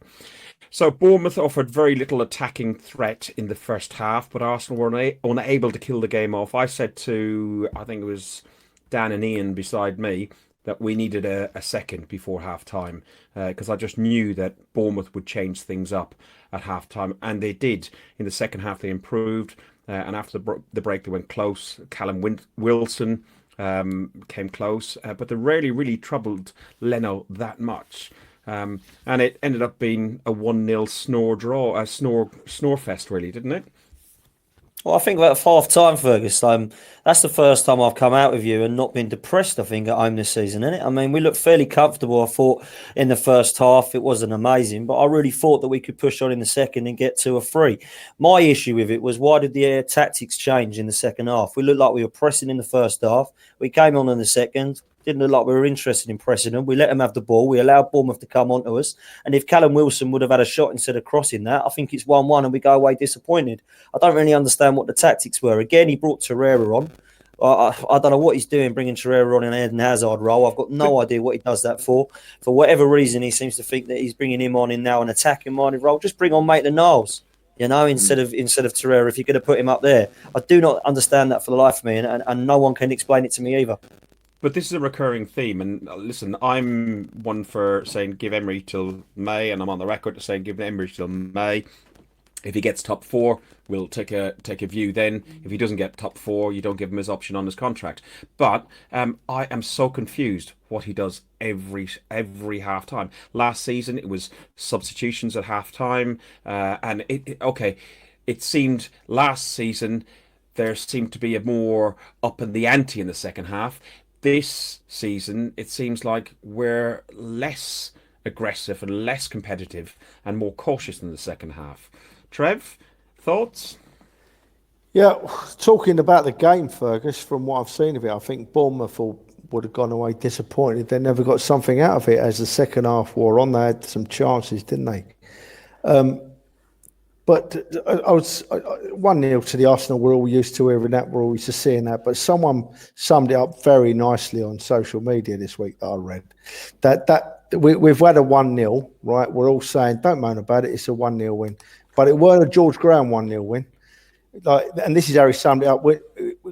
So Bournemouth offered very little attacking threat in the first half, but Arsenal were unable to kill the game off. I said to, I think it was Dan and Ian beside me, that we needed a second before half-time because I just knew that Bournemouth would change things up at half-time, and they did. In the second half, they improved, and after the break, they went close. Callum Wilson came close, but they rarely really troubled Leno that much. And it ended up being a 1-0 snore fest, really, didn't it? Well, I think about half-time, Fergus. That's the first time I've come out with you and not been depressed, I think, at home this season, isn't it? I mean, we looked fairly comfortable, I thought, in the first half. It wasn't amazing, but I really thought that we could push on in the second and get 2 or 3. My issue with it was, why did the tactics change in the second half? We looked like we were pressing in the first half. We came on in the second. Didn't look like we were interested in pressing them. We let them have the ball. We allowed Bournemouth to come onto us. And if Callum Wilson would have had a shot instead of crossing that, I think it's 1-1 and we go away disappointed. I don't really understand what the tactics were. Again, he brought Torreira on. I don't know what he's doing bringing Torreira on in an Eden Hazard role. I've got no idea what he does that for. For whatever reason, he seems to think that he's bringing him on in now an attacking-minded role. Just bring on Maitland-Niles, instead of Torreira if you're going to put him up there. I do not understand that for the life of me, and no one can explain it to me either. But this is a recurring theme, and listen, I'm one for saying give Emery till May, and I'm on the record to saying give Emery till May. If he gets top 4, we'll take a view then. If he doesn't get top 4, you don't give him his option on his contract. But I am so confused what he does every half time. Last season it was substitutions at half time, and it seemed last season there seemed to be a more up in the ante in the second half. This season, it seems like we're less aggressive and less competitive and more cautious in the second half. Trev, thoughts? Yeah, talking about the game, Fergus, from what I've seen of it, I think Bournemouth would have gone away disappointed. They never got something out of it as the second half wore on. They had some chances, didn't they? But I was 1-0 to the Arsenal. We're all used to hearing that. We're all used to seeing that. But someone summed it up very nicely on social media this week that I read. That we've had a 1-0, right? We're all saying, don't moan about it. It's a 1-0 win. But it weren't a George Graham 1-0 win. And this is how he summed it up. With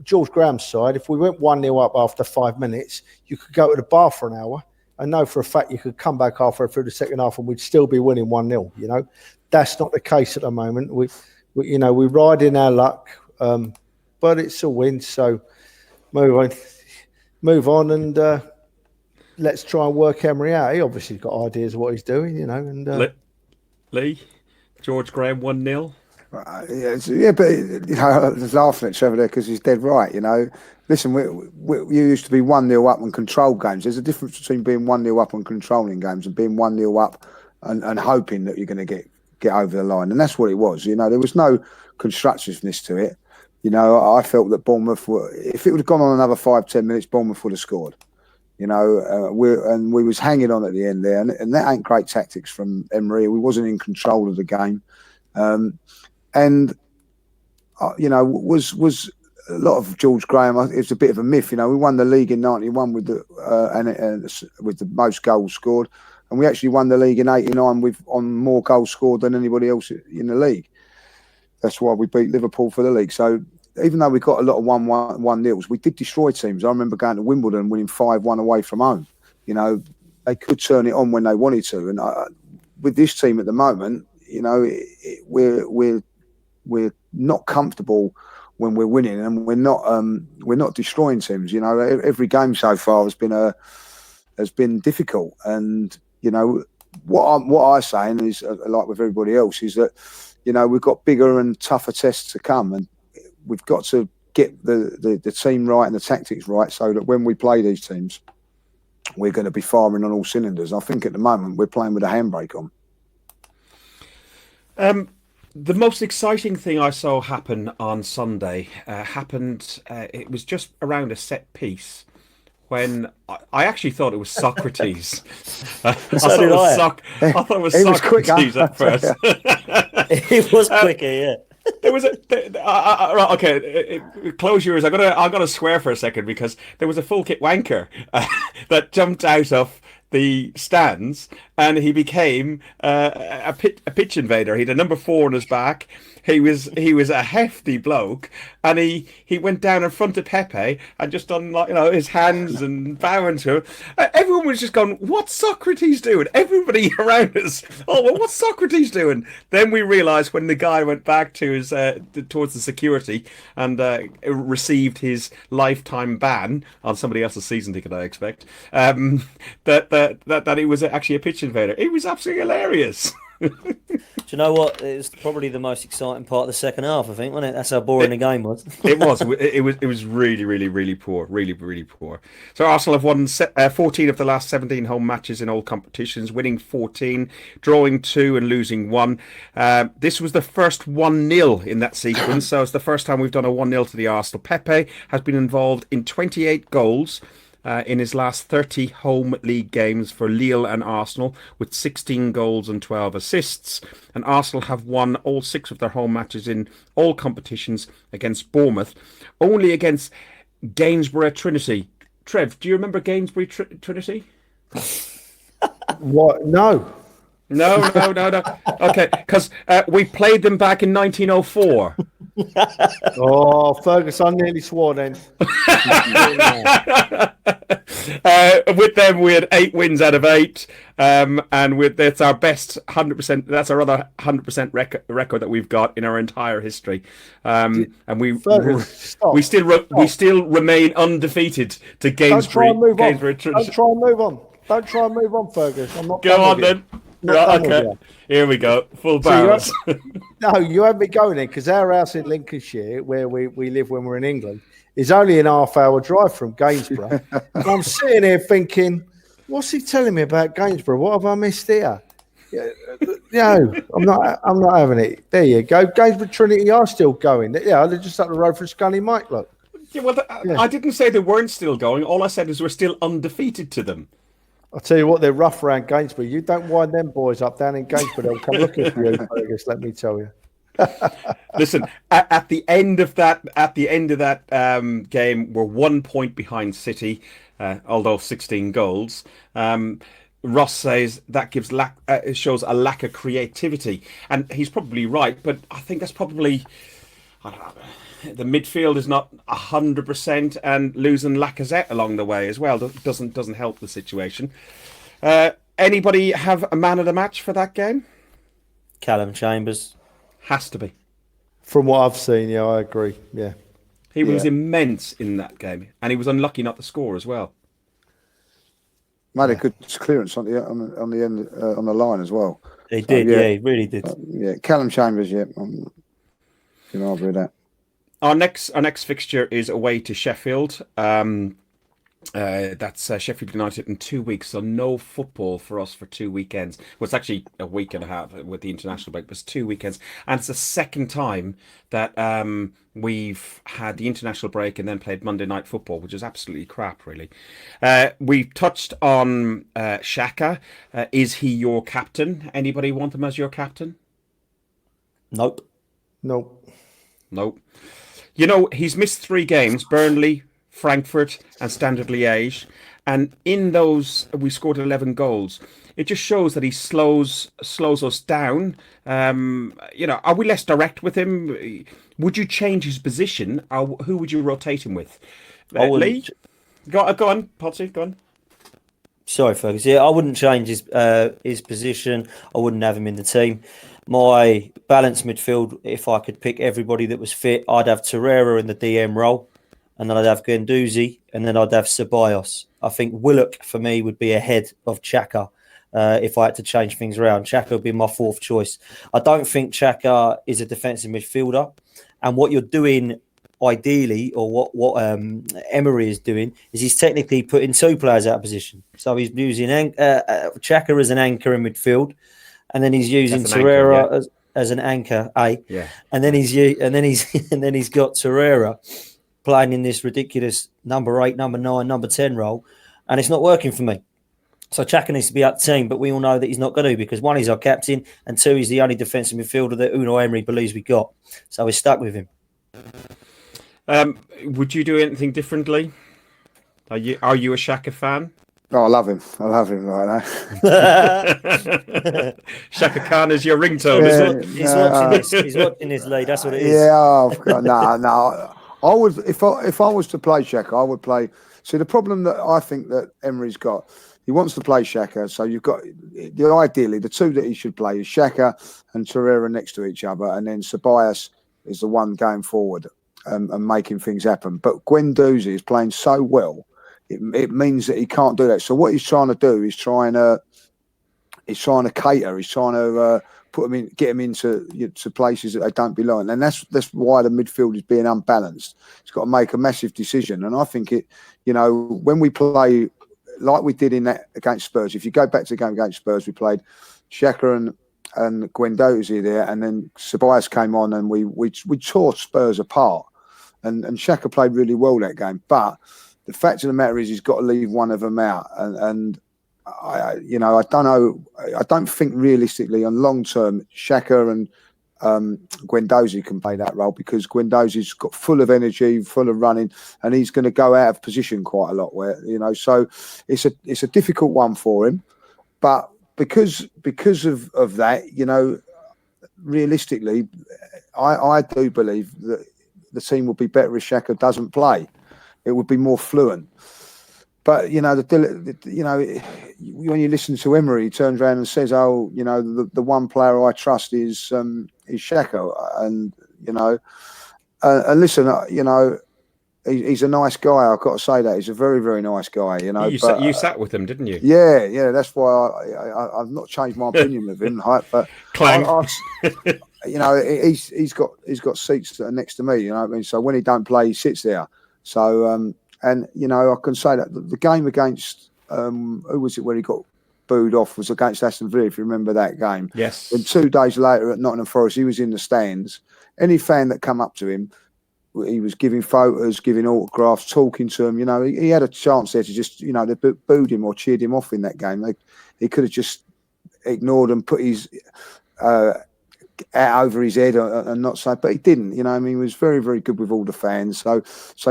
George Graham's side, if we went 1-0 up after 5 minutes, you could go to the bar for an hour. I know for a fact you could come back halfway through the second half and we'd still be winning 1-0, That's not the case at the moment. We ride in our luck, but it's a win. So move on, and let's try and work Emery out. He obviously got ideas of what he's doing, And Lee, George Graham 1-0. Yeah, but I was laughing at Trevor there because he's dead right. Listen, we used to be 1-0 up and control games. There's a difference between being 1-0 up and controlling games and being 1-0 up and hoping that you're going to get over the line, and that's what it was. There was no constructiveness to it. I felt that Bournemouth if it would have gone on another 5-10 minutes, Bournemouth would have scored. We was hanging on at the end there, and that ain't great tactics from Emery. We wasn't in control of the game, was a lot of George Graham. It's a bit of a myth. We won the league in '91 with the most goals scored. And we actually won the league in '89 on more goals scored than anybody else in the league. That's why we beat Liverpool for the league. So even though we got a lot of 1-0s, we did destroy teams. I remember going to Wimbledon and winning 5-1 away from home. They could turn it on when they wanted to. And with this team at the moment, we're not comfortable when we're winning, and we're not destroying teams. Every game so far has been difficult. And what I'm saying is, like with everybody else, is that we've got bigger and tougher tests to come, and we've got to get the team right and the tactics right, so that when we play these teams, we're going to be firing on all cylinders. I think at the moment we're playing with a handbrake on. The most exciting thing I saw happen on Sunday happened. It was just around a set piece when I actually thought it was Socrates. I thought it was Socrates at first. It was quicker, yeah. There was close your ears. I'm gonna swear for a second because there was a full kit wanker that jumped out of the stands and he became a pitch invader. He had a number 4 on his back. He was a hefty bloke, and he went down in front of Pepe and just done his hands and bowing to him. Everyone was just going, "What's Socrates doing?" Everybody around us, "Oh, well, what's Socrates doing?" Then we realised when the guy went back to his towards the security and received his lifetime ban on somebody else's season ticket, I expect, that it was actually a pitch invader. It was absolutely hilarious. Do you know what? It was probably the most exciting part of the second half, I think, wasn't it? That's how boring the game was. It was. It was really, really, really poor. Really, really poor. So Arsenal have won 14 of the last 17 home matches in all competitions, winning 14, drawing 2 and losing 1. This was the first 1-0 in that sequence, so it's the first time we've done a 1-0 to the Arsenal. Pepe has been involved in 28 goals in his last 30 home league games for Lille and Arsenal, with 16 goals and 12 assists. And Arsenal have won all 6 of their home matches in all competitions against Bournemouth, only against Gainsborough Trinity. Trev, do you remember Gainsborough Trinity? What? No. No. Okay, because we played them back in 1904. Oh, Fergus, I nearly swore then. With them, we had 8 wins out of 8, and that's our best 100%. That's our other 100% record that we've got in our entire history. And Fergus, we still remain undefeated to Gainsborough. Don't try and move on. Don't try and move on, Fergus. I'm not. Go on then. Right, okay, here we go. Full barrels. No, you won't be going in because our house in Lincolnshire, where we live when we're in England, is only an half-hour drive from Gainsborough. And I'm sitting here thinking, what's he telling me about Gainsborough? What have I missed here? No, I'm not having it. There you go. Gainsborough Trinity are still going. Yeah, they're just up the road from Scully Mike, look. Yeah, well, I didn't say they weren't still going. All I said is we're still undefeated to them. I'll tell you what, they're rough around Gainsborough. You don't wind them boys up down in Gainsborough. They'll come looking for you, Fergus, let me tell you. Listen, at the end of that game, we're 1 point behind City, although 16 goals. Ross says that it shows a lack of creativity, and he's probably right. But I think that's probably, I don't know, the midfield is not 100%, and losing Lacazette along the way as well doesn't help the situation. Anybody have a man of the match for that game? Callum Chambers. Has to be. From what I've seen, yeah, I agree. Yeah, he was immense in that game, and he was unlucky not to score as well. Made a good clearance on the end on the line as well. He did, yeah, he really did. Callum Chambers, yeah, you can argue with that. Our next fixture is away to Sheffield. That's Sheffield United in 2 weeks, so no football for us for 2 weekends. Well, it's actually a week and a half with the international break, but it's 2 weekends, and it's the second time that we've had the international break and then played Monday Night Football, which is absolutely crap, really. We touched on Xhaka. Is he your captain? Anybody want him as your captain? Nope. You know, he's missed 3 games, Burnley, Frankfurt and Standard Liège. And in those, we scored 11 goals. It just shows that he slows us down. Are we less direct with him? Would you change his position? Or who would you rotate him with? Lee? Go on, Potsy, go on. Sorry, Fergus. Yeah, I wouldn't change his position. I wouldn't have him in the team. My balanced midfield, if I could pick everybody that was fit, I'd have Torreira in the DM role, and then I'd have Guendouzi, and then I'd have Ceballos. I think Willock, for me, would be ahead of Xhaka if I had to change things around. Xhaka would be my 4th choice. I don't think Xhaka is a defensive midfielder, and what you're doing ideally, or what Emery is doing, is he's technically putting two players out of position. So he's using Xhaka as an anchor in midfield, and then he's using Torreira as an anchor, and then he's got Torreira playing in this ridiculous number 8, number 9, number 10 role, and it's not working for me. So Xhaka needs to be up the team, but we all know that he's not going to, because one, he's our captain, and two, he's the only defensive midfielder that Unai Emery believes we got. So we're stuck with him. Would you do anything differently? Are you a Xhaka fan? Oh, I love him. I love him right now. Shaka Khan is your ringtone, isn't it? He's watching this, Lee. That's what it is. Yeah, no. I would, if I was to play Xhaka, I would play. See, the problem that I think that Emery's got, he wants to play Xhaka, so you've got ideally the two that he should play is Xhaka and Torreira next to each other, and then Surpassed is the one going forward and making things happen. But Guendouzi is playing so well, it means that he can't do that. So what he's trying to do is trying to cater. He's trying to put them in, get them into places that they don't belong, and that's why the midfield is being unbalanced. He's got to make a massive decision, and I think when we play like we did in that against Spurs. If you go back to the game against Spurs, we played Xhaka and Guendouzi there, and then Surpassed came on, and we tore Spurs apart. And Xhaka played really well that game, but the fact of the matter is he's got to leave one of them out, and I don't know. I don't think realistically on long term Xhaka and Guendouzi can play that role, because Guendouzi's got full of energy, full of running, and he's going to go out of position quite a lot. So it's a difficult one for him, but because of that, realistically, I do believe that the team would be better if Xhaka doesn't play. It would be more fluent. But when you listen to Emery, he turns around and says, "Oh, the one player I trust is Xhaka," and listen, he's a nice guy. I've got to say that he's a very, very nice guy. You sat with him, didn't you? Yeah. That's why I've not changed my opinion of him. But Clang. He's got seats that are next to me. You know what I mean? So when he don't play, he sits there. So. And I can say that the game against who was it where he got booed off was against Aston Villa, if you remember that game. Yes. And 2 days later at Nottingham Forest, he was in the stands. Any fan that come up to him, he was giving photos, giving autographs, talking to him. He had a chance there to just, they booed him or cheered him off in that game. He could have just ignored and put his out over his head and not say, but he didn't. He was very, very good with all the fans. So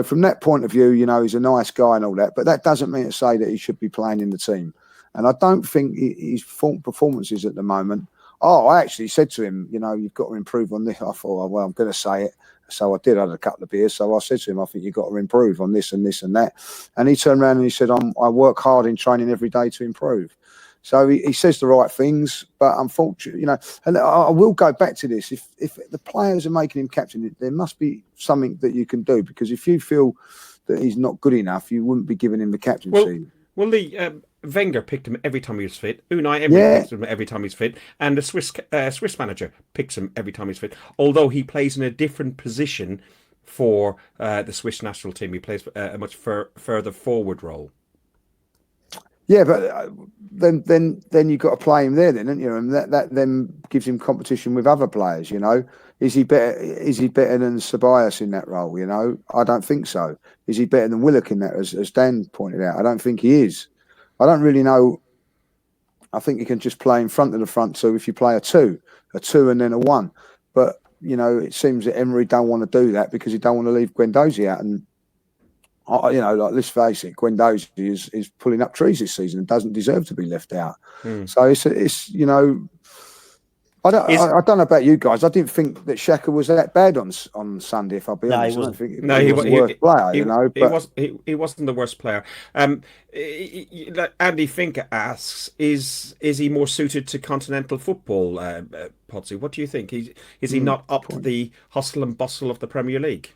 from that point of view, he's a nice guy and all that. But that doesn't mean to say that he should be playing in the team. And I don't think his performances at the moment. Oh, I actually said to him, you've got to improve on this. I thought, well, I'm going to say it. So I did. I had a couple of beers. So I said to him, I think you've got to improve on this and this and that. And he turned around and he said, I work hard in training every day to improve. So he says the right things, but unfortunately, and I will go back to this. If the players are making him captain, there must be something that you can do, because if you feel that he's not good enough, you wouldn't be giving him the captaincy. Well, Wenger picked him every time he was fit. Unai Emery picks him every time he's fit, and the Swiss manager picks him every time he's fit. Although he plays in a different position for the Swiss national team, he plays a much further forward role. Yeah, but then you've got to play him there, then, haven't you? And that then gives him competition with other players. Is he better? Is he better than Surpassed in that role? I don't think so. Is he better than Willock in that? As Dan pointed out, I don't think he is. I don't really know. I think you can just play in front of the front two if you play a two and then a one. But it seems that Emery don't want to do that because he don't want to leave Guendouzi out. And let's face it, Guendouzi is pulling up trees this season and doesn't deserve to be left out. So it's I don't know about you guys. I didn't think that Xhaka was that bad on Sunday. If I'll be honest, he wasn't the worst player. He wasn't the worst player. Andy Fink asks, is he more suited to continental football? Podsy, what do you think? Is he not up to the hustle and bustle of the Premier League?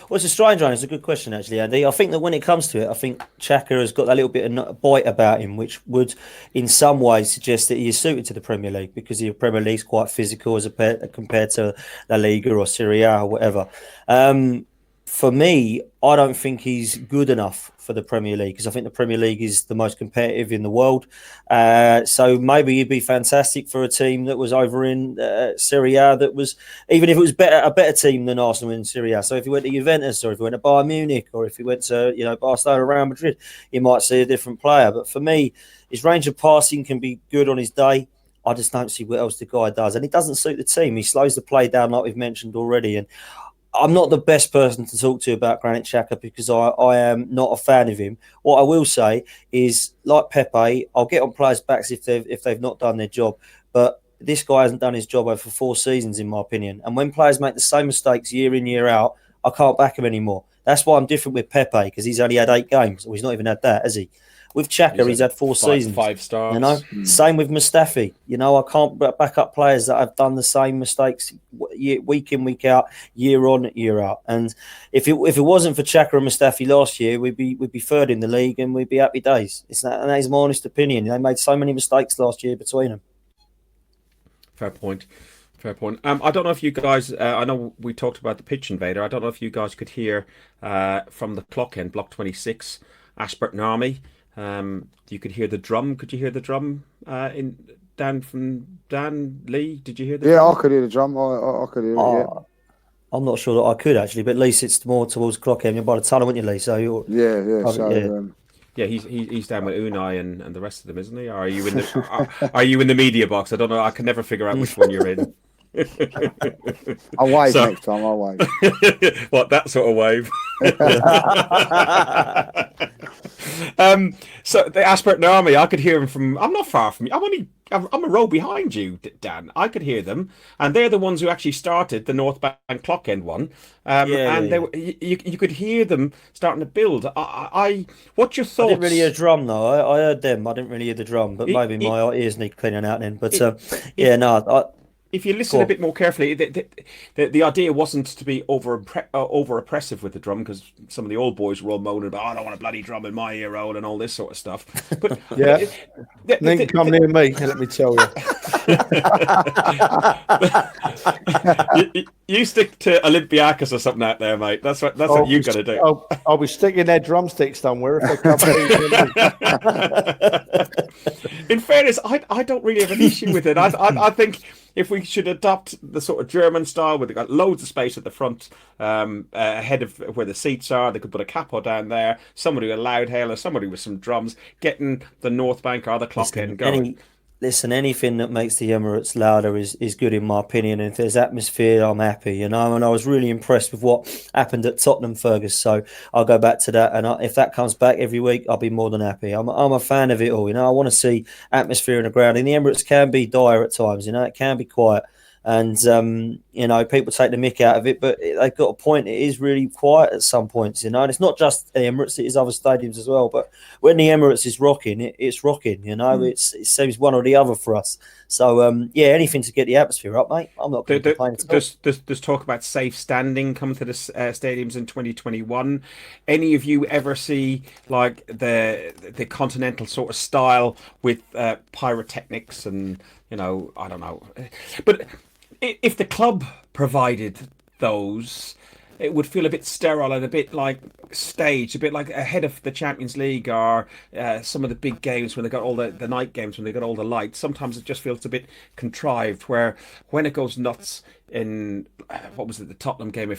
Well, it's a strange one. It's a good question, actually, Andy. I think that when it comes to it, I think Xhaka has got that little bit of bite about him, which would, in some ways, suggest that he is suited to the Premier League because the Premier League's quite physical compared to La Liga or Serie A or whatever. For me, I don't think he's good enough for the Premier League because I think the Premier League is the most competitive in the world. So maybe he'd be fantastic for a team that was over in Serie A that was, even if it was a better team than Arsenal in Serie A. So if he went to Juventus or if he went to Bayern Munich or if he went to Barcelona, Real Madrid, you might see a different player. But for me, his range of passing can be good on his day. I just don't see what else the guy does. And it doesn't suit the team. He slows the play down like we've mentioned already. And I'm not the best person to talk to about Granit Xhaka because I am not a fan of him. What I will say is, like Pepe, I'll get on players' backs if they've not done their job. But this guy hasn't done his job over 4 seasons, in my opinion. And when players make the same mistakes year in, year out, I can't back him anymore. That's why I'm different with Pepe because he's only had 8 games. Well, he's not even had that, has he? With Xhaka, he's had 4 seasons. 5 stars. Same with Mustafi. I can't back up players that have done the same mistakes week in, week out, year on, year out. And if it wasn't for Xhaka and Mustafi last year, we'd be third in the league and we'd be happy days. And that is my honest opinion. They made so many mistakes last year between them. Fair point. I don't know if you guys, I know we talked about the pitch invader. I don't know if you guys could hear from the clock end, block 26, Ashburton Army. You could hear the drum. Could you hear the drum Dan Lee? Did you hear the drum? I could hear the drum. I could hear it, yeah. I'm not sure that I could actually, but at least it's more towards clock end. You're by the tunnel, weren't you, Lee? So he's down with Unai and the rest of them, isn't he? Or are you in the are you in the media box? I don't know. I can never figure out which one you're in. I'll wave next time. I'll wave. What, that sort of wave? So the Ashburton Army, I could hear them from. I'm not far from you. I'm a row behind you, Dan. I could hear them, and they're the ones who actually started the North Bank Clock End one. You could hear them starting to build. What's your thoughts? I didn't really hear a drum though. I heard them. I didn't really hear the drum, but maybe my ears need cleaning out then. But if you listen a bit more carefully, the idea wasn't to be over oppressive with the drum, because some of the old boys were all moaning about, I don't want a bloody drum in my ear hole and all this sort of stuff. But come near me, let me tell you. You stick to Olympiacos or something out there, mate. That's what you got to do. I'll be sticking their drumsticks somewhere if they come. In fairness, I don't really have an issue with it. I think if we should adopt the sort of German style where they've got loads of space at the front, ahead of where the seats are, they could put a capo down there, somebody with a loud hailer, somebody with some drums, getting the North Bank or the clock end going. Anything that makes the Emirates louder is good in my opinion. And if there's atmosphere, I'm happy, And I was really impressed with what happened at Tottenham, Fergus. So I'll go back to that. And if that comes back every week, I'll be more than happy. I'm a fan of it all. I want to see atmosphere in the ground. And the Emirates can be dire at times. It can be quiet. And, people take the mick out of it, but they've got a point. It is really quiet at some points, And it's not just the Emirates, it is other stadiums as well. But when the Emirates is rocking, it's rocking, It seems one or the other for us. So, anything to get the atmosphere up, mate. I'm not going to complain at all. There's talk about safe standing coming to the stadiums in 2021. Any of you ever see, like, the continental sort of style with pyrotechnics and, I don't know. But if the club provided those, it would feel a bit sterile and a bit like staged, a bit like ahead of the Champions League or some of the big games when they got all the night games, when they got all the lights. Sometimes it just feels a bit contrived, where when it goes nuts in what was it, the Tottenham game a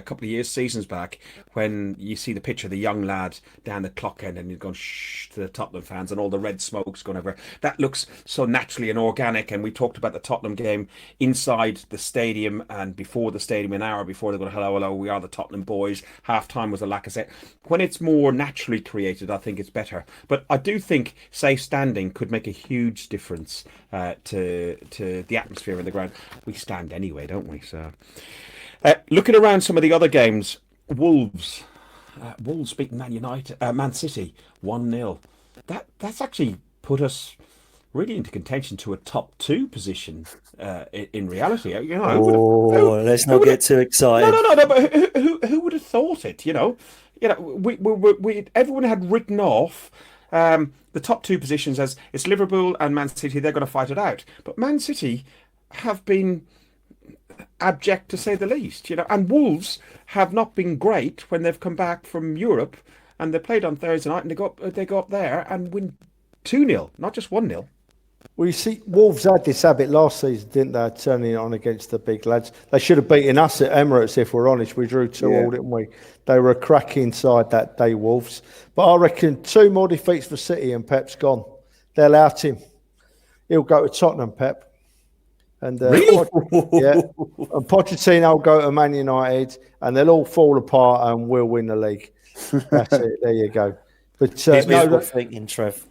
couple of seasons back, when you see the picture of the young lad down the clock end and he's going shh to the Tottenham fans and all the red smoke's going over, that looks so naturally and organic. And we talked about the Tottenham game inside the stadium and before the stadium, an hour before, they go hello, we are the Tottenham boys. Half time was a Lacazette. When it's more naturally created, I think it's better. But I do think safe standing could make a huge difference to the atmosphere in the ground. We stand anyway, don't we? So, looking around some of the other games, Wolves beating Man City 1-0. That's actually put us really into contention to a top two position in reality. Let's who not would get have, too no, excited. no, no, no. But who would have thought it? We everyone had written off the top two positions as it's Liverpool and Man City. They're going to fight it out, but Man City have been abject to say the least. And Wolves have not been great when they've come back from Europe, and they played on Thursday night, and they go up there and win 2-0, not just 1-0. Well, you see, Wolves had this habit last season, didn't they? Turning it on against the big lads. They should have beaten us at Emirates, if we're honest. We drew 2-2, didn't we? They were a cracking side that day, Wolves. But I reckon 2 more defeats for City and Pep's gone. They'll out him. He'll go to Tottenham, Pep. And Really? yeah. And Pochettino will go to Man United, and they'll all fall apart, and we'll win the league. That's it. There you go. But Wishful thinking, Trev.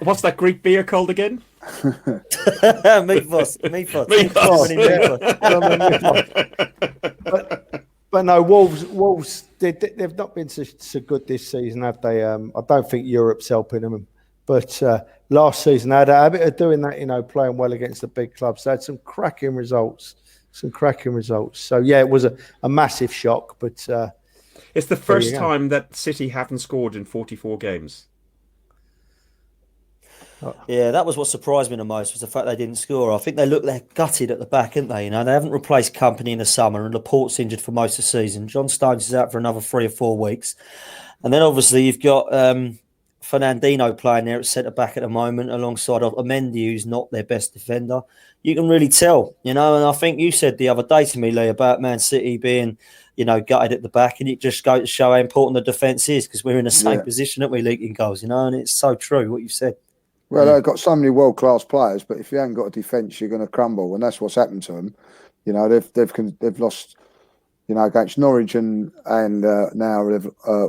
What's that Greek beer called again? Meathos. But no, Wolves. They've not been so good this season, have they? I don't think Europe's helping them. But last season, they had a habit of doing that, playing well against the big clubs. They had some cracking results. So, yeah, it was a massive shock. But it's the first time that City haven't scored in 44 games. Yeah, that was what surprised me the most, was the fact they didn't score. I think they're gutted at the back, aren't they? They haven't replaced Company in the summer, and Laporte's injured for most of the season. John Stones is out for another 3 or 4 weeks. And then obviously you've got Fernandinho playing there at centre back at the moment, alongside of Mendy, who's not their best defender. You can really tell, and I think you said the other day to me, Lee, about Man City being, gutted at the back, and it just goes to show how important the defence is, because we're in the same position that we leaking goals, and it's so true what you said. Well, they've got so many world-class players, but if you haven't got a defence, you're going to crumble, and that's what's happened to them. They've lost, against Norwich and now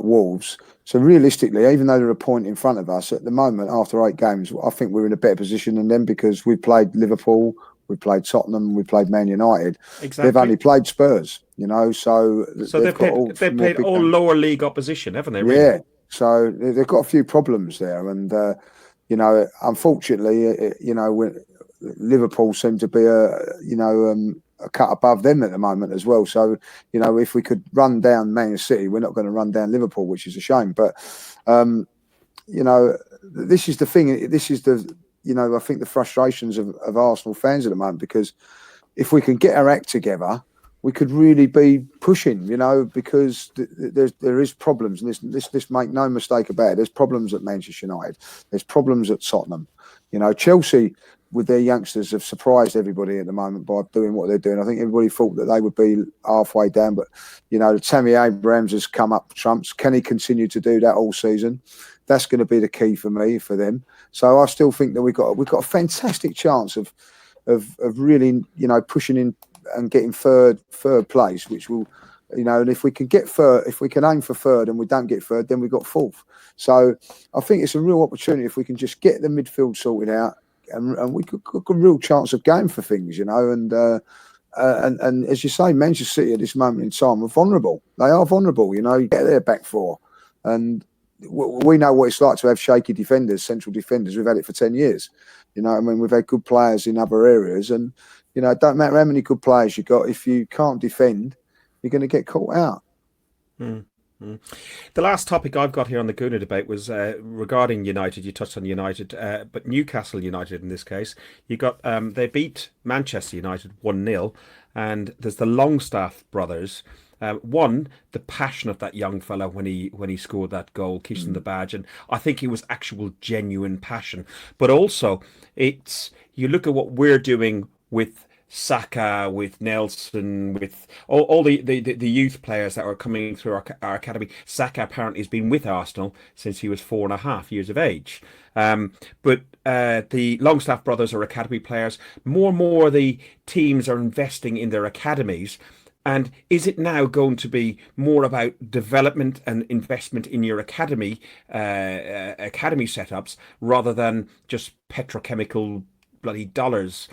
Wolves. So realistically, even though they're a point in front of us at the moment, after 8 games, I think we're in a better position than them, because we played Liverpool, we played Tottenham, we played Man United. Exactly. They've only played Spurs, so they've played all lower league opposition, haven't they? Really? Yeah. So they've got a few problems there, and unfortunately, Liverpool seem to be a cut above them at the moment as well. So, if we could run down Man City, we're not going to run down Liverpool, which is a shame. But, this is the thing. This is I think the frustrations of Arsenal fans at the moment, because if we can get our act together, we could really be pushing, because there is problems. And this make no mistake about it. There's problems at Manchester United. There's problems at Tottenham. Chelsea, with their youngsters, have surprised everybody at the moment by doing what they're doing. I think everybody thought that they would be halfway down, but Tammy Abrahams has come up trumps. Can he continue to do that all season? That's going to be the key for me. So I still think that we've got a fantastic chance of really pushing in and getting third place, which will, and if we can get third, if we can aim for third and we don't get third, then we've got fourth. So I think it's a real opportunity if we can just get the midfield sorted out, and we could got a real chance of going for things, and as you say, Manchester City at this moment in time are vulnerable. They are vulnerable, you get their back four, and we know what it's like to have shaky defenders, central defenders. We've had it for 10 years. We've had good players in other areas, and it don't matter how many good players you got. If you can't defend, you're going to get caught out. The last topic I've got here on the Gooner debate was regarding United. You touched on United, but Newcastle United in this case. You got they beat Manchester United 1-0, and there's the Longstaff brothers. One, the passion of that young fella when he scored that goal, kissing the badge, and I think it was actual genuine passion. But also, you look at what we're doing with Saka, with Nelson, with all the youth players that are coming through our academy. Saka apparently has been with Arsenal since he was 4.5 years of age. But the Longstaff brothers are academy players. More and more the teams are investing in their academies. And is it now going to be more about development and investment in your academy setups, rather than just petrochemical bloody dollars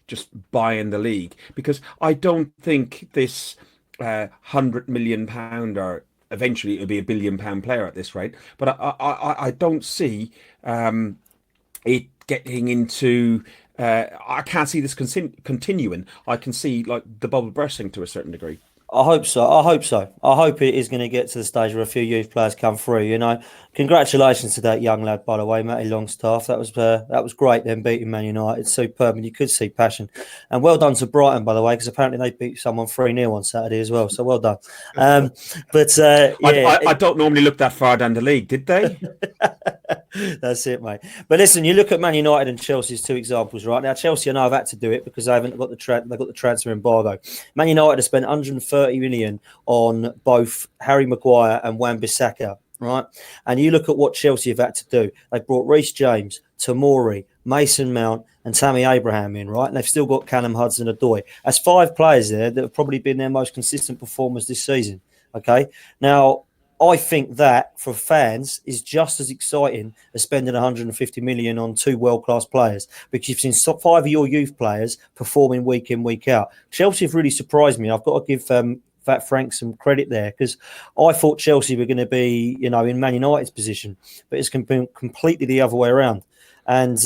just buying the league? Because I don't think this £100 million, or eventually it'll be £1 billion player at this rate, but I don't see it getting into. I can't see this continuing. I can see like the bubble bursting to a certain degree. I hope so. I hope so. I hope it is going to get to the stage where a few youth players come through. Congratulations to that young lad, by the way, Matty Longstaff. That was great. Then beating Man United, superb, and you could see passion. And well done to Brighton, by the way, because apparently they beat someone 3-0 on Saturday as well. So well done. I don't normally look that far down the league, did they? That's it, mate. But listen, you look at Man United and Chelsea as two examples, right? Now, Chelsea, I know, have had to do it because they haven't got they've got the transfer embargo. Man United have spent 130 million on both Harry Maguire and Wan-Bissaka, right? And you look at what Chelsea have had to do. They've brought Reece James, Tomori, Mason Mount, and Tammy Abraham in, right? And they've still got Callum Hudson-Odoi. That's 5 players there that have probably been their most consistent performers this season. Okay, now I think that for fans is just as exciting as spending 150 million on 2 world-class players, because you've seen 5 of your youth players performing week in, week out. Chelsea have really surprised me. I've got to give Fat Frank some credit there, because I thought Chelsea were going to be, in Man United's position, but it's been completely the other way around. And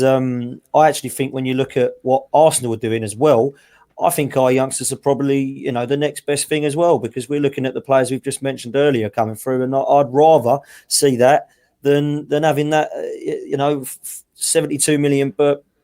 I actually think when you look at what Arsenal are doing as well, I think our youngsters are probably, the next best thing as well, because we're looking at the players we've just mentioned earlier coming through, and I'd rather see that than having that, 72 million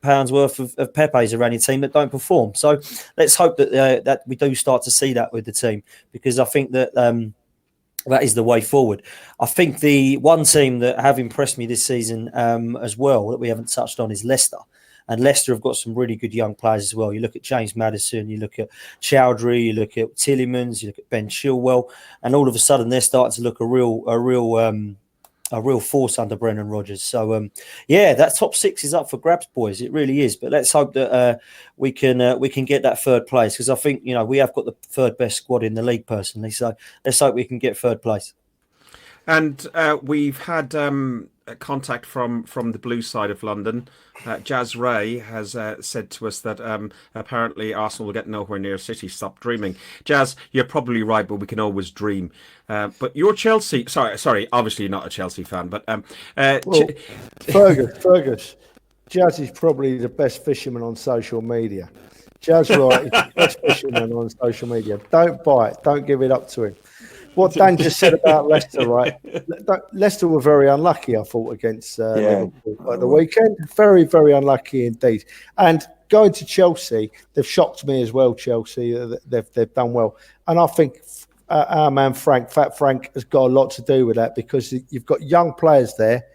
pounds worth of Pepe's around your team that don't perform. So let's hope that we do start to see that with the team, because I think that that is the way forward. I think the one team that have impressed me this season as well that we haven't touched on is Leicester. And Leicester have got some really good young players as well. You look at James Maddison, you look at Chowdhury, you look at Tielemans, you look at Ben Chilwell, and all of a sudden they're starting to look a real force under Brendan Rodgers. So that top 6 is up for grabs, boys. It really is. But let's hope that we can get that 3rd place, because I think we have got the 3rd best squad in the league personally. So let's hope we can get 3rd place. And we've had contact from the blue side of London. Jazz Ray has said to us that apparently Arsenal will get nowhere near City. Stop dreaming. Jazz, you're probably right, but we can always dream. But you're Chelsea. Sorry, obviously you're not a Chelsea fan, but Fergus, Jazz is probably the best fisherman on social media. Jazz Wright is the best fisherman on social media. Don't buy it. Don't give it up to him. What Dan just said about Leicester, right? Leicester were very unlucky, I thought, against Liverpool at the weekend. Very, very unlucky indeed. And going to Chelsea, they've shocked me as well, Chelsea. They've done well. And I think our man Fat Frank, has got a lot to do with that, because you've got young players there.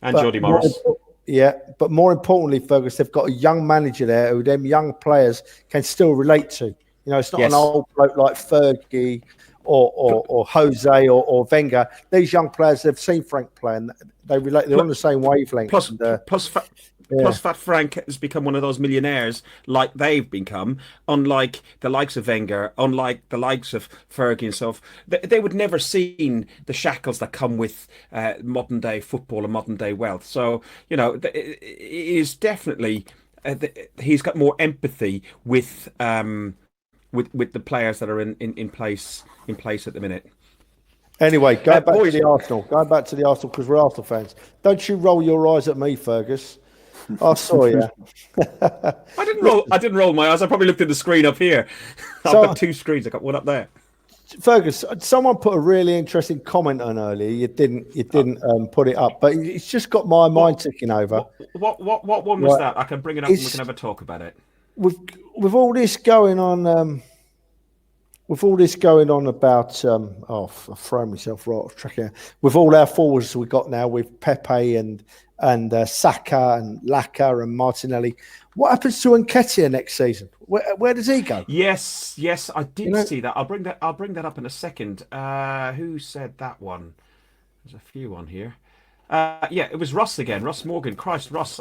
And Jody Morris. But more importantly, Fergus, they've got a young manager there who them young players can still relate to. It's not an old bloke like Fergie or Jose or Wenger. These young players, they've seen Frank play, and they relate. They're on the same wavelength. Plus, Fat Frank has become one of those millionaires like they've become, unlike the likes of Wenger, unlike the likes of Fergie and stuff. They would never seen the shackles that come with modern day football and modern day wealth. So it is definitely he's got more empathy with the players that are in place at the minute. Anyway, going back to the Arsenal, because we're Arsenal fans. Don't you roll your eyes at me, Fergus. I saw you. I didn't roll my eyes. I probably looked at the screen up here. I've got 2 screens. I got one up there. Fergus, someone put a really interesting comment on earlier. You didn't put it up, but it's just got my mind ticking over. What one was that? I can bring it up and we can have a talk about it. With all this going on, about I've thrown myself right off track here. With all our forwards we got now, with Pepe and Saka and Laka and Martinelli, what happens to Nketiah next season? Where does he go? Yes, I did see that. I'll bring that up in a second. Who said that one? There's a few on here. It was Ross again. Ross Morgan. Christ, Ross,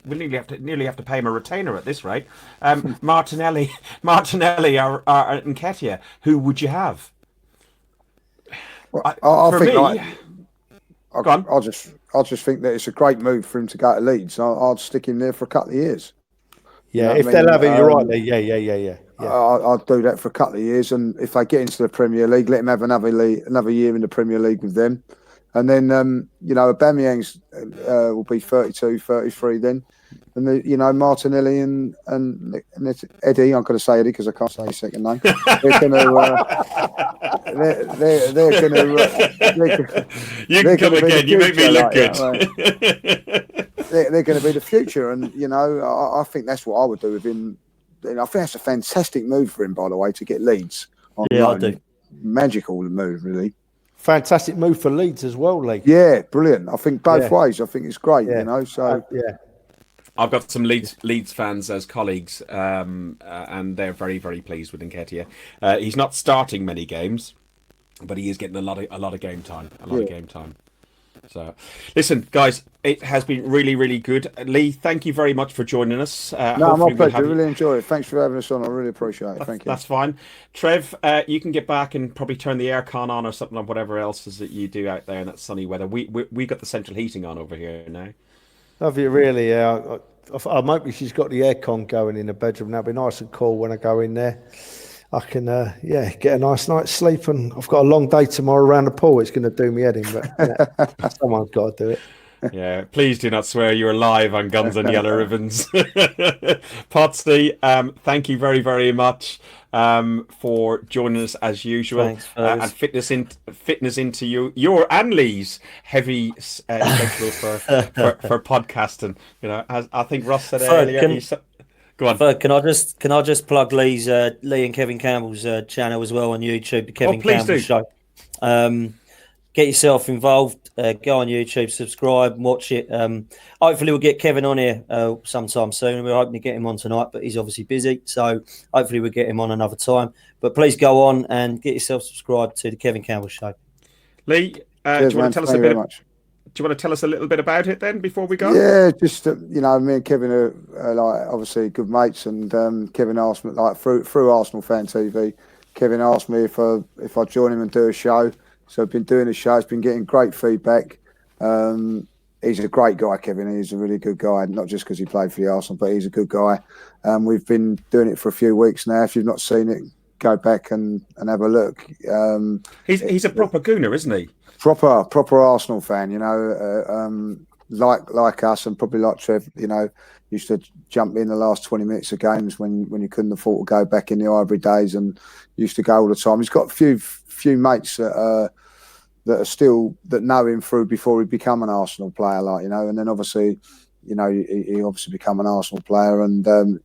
we nearly have to pay him a retainer at this rate. Martinelli, or Nketiah. Who would you have? I just think that it's a great move for him to go to Leeds. I'd stick him there for a couple of years. Yeah, if they'll have him, you're right there. Yeah. I'd do that for a couple of years, and if they get into the Premier League, let him have another year in the Premier League with them. And then, Aubameyang's will be 32, 33 then. And Martinelli and Eddie. I'm going to say Eddie because I can't say his second name. They're going to. You can come again. You make me look good. They're going to be the future, and I think that's what I would do with him. I think that's a fantastic move for him, by the way, to get Leeds on loan. I do. Magical move, really. Fantastic move for Leeds as well, Lee. Yeah, brilliant. I think both ways. I think it's great. I've got some Leeds fans as colleagues, and they're very, very pleased with Nketiah. He's not starting many games, but he is getting a lot of game time. Of game time. So, listen, guys, it has been really, really good. Lee, thank you very much for joining us. No, my pleasure. I really enjoy it. Thanks for having us on. I really appreciate it. Thank you. That's fine. Trev, you can get back and probably turn the aircon on or something, or whatever else is that you do out there in that sunny weather. We got the central heating on over here now. Have you really? Yeah. I'm hoping she's got the aircon going in the bedroom. That'll be nice and cool when I go in there. I can, get a nice night's sleep, and I've got a long day tomorrow around the pool. It's going to do me head in, but someone's got to do it. Yeah, please do not swear you're live on Guns and Yellow Ribbons. Potsy, thank you very, very much for joining us as usual. Thanks, and fitness into your and Lee's heavy schedule for podcasting. As I think Ross said earlier. Go on. Can I just plug Lee and Kevin Campbell's channel as well on YouTube, the Kevin Campbell Show. Get yourself involved. Go on YouTube, subscribe, watch it. Hopefully we'll get Kevin on here sometime soon. We're hoping to get him on tonight, but he's obviously busy. So hopefully we'll get him on another time. But please go on and get yourself subscribed to the Kevin Campbell Show. Lee, do you want to tell us a bit? Do you want to tell us a little bit about it then before we go? Yeah, just me and Kevin are like obviously good mates, and Kevin asked me through Arsenal Fan TV. Kevin asked me if I'd join him and do a show. So I've been doing a show. It's been getting great feedback. He's a great guy, Kevin. He's a really good guy, not just because he played for the Arsenal, but he's a good guy. We've been doing it for a few weeks now. If you've not seen it, go back and have a look. He's a proper gooner, isn't he? Proper Arsenal fan, like us, and probably like Trev, used to jump in the last 20 minutes of games when you couldn't afford to go back in the Ivory days, and used to go all the time. He's got a few mates that know him through before he become an Arsenal player, and then obviously, he obviously become an Arsenal player, and and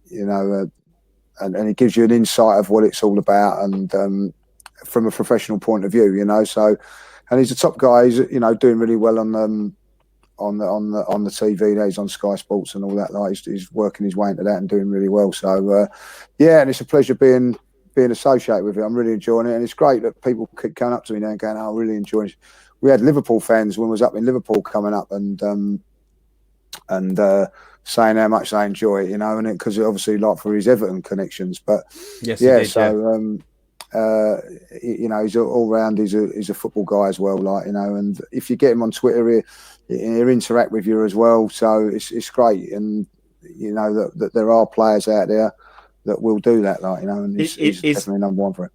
he gives you an insight of what it's all about, and from a professional point of view, so. And he's a top guy. He's doing really well on the TV. There, he's on Sky Sports and all that. He's working his way into that and doing really well. So and it's a pleasure being associated with it. I'm really enjoying it, and it's great that people keep coming up to me now and going, "Oh, I really enjoy it." We had Liverpool fans when I was up in Liverpool coming up and saying how much they enjoy it, and because obviously for his Everton connections. But yes, he's all round. He's a football guy as well, and if you get him on Twitter, he'll interact with you as well. So it's great, and that there are players out there that will do that, and he's definitely number one for it.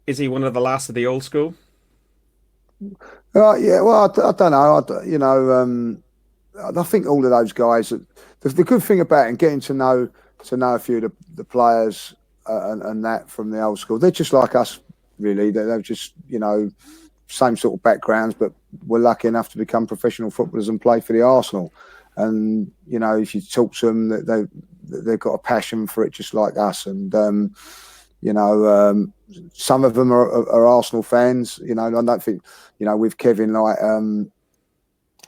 Is he one of the last of the old school? Yeah. Well, I don't know. I think all of those guys. The good thing about it, and getting to know a few of the players. And that from the old school, they're just like us, really. They're just same sort of backgrounds, but were lucky enough to become professional footballers and play for the Arsenal. And if you talk to them, they've got a passion for it, just like us. And some of them are Arsenal fans. I don't think with Kevin,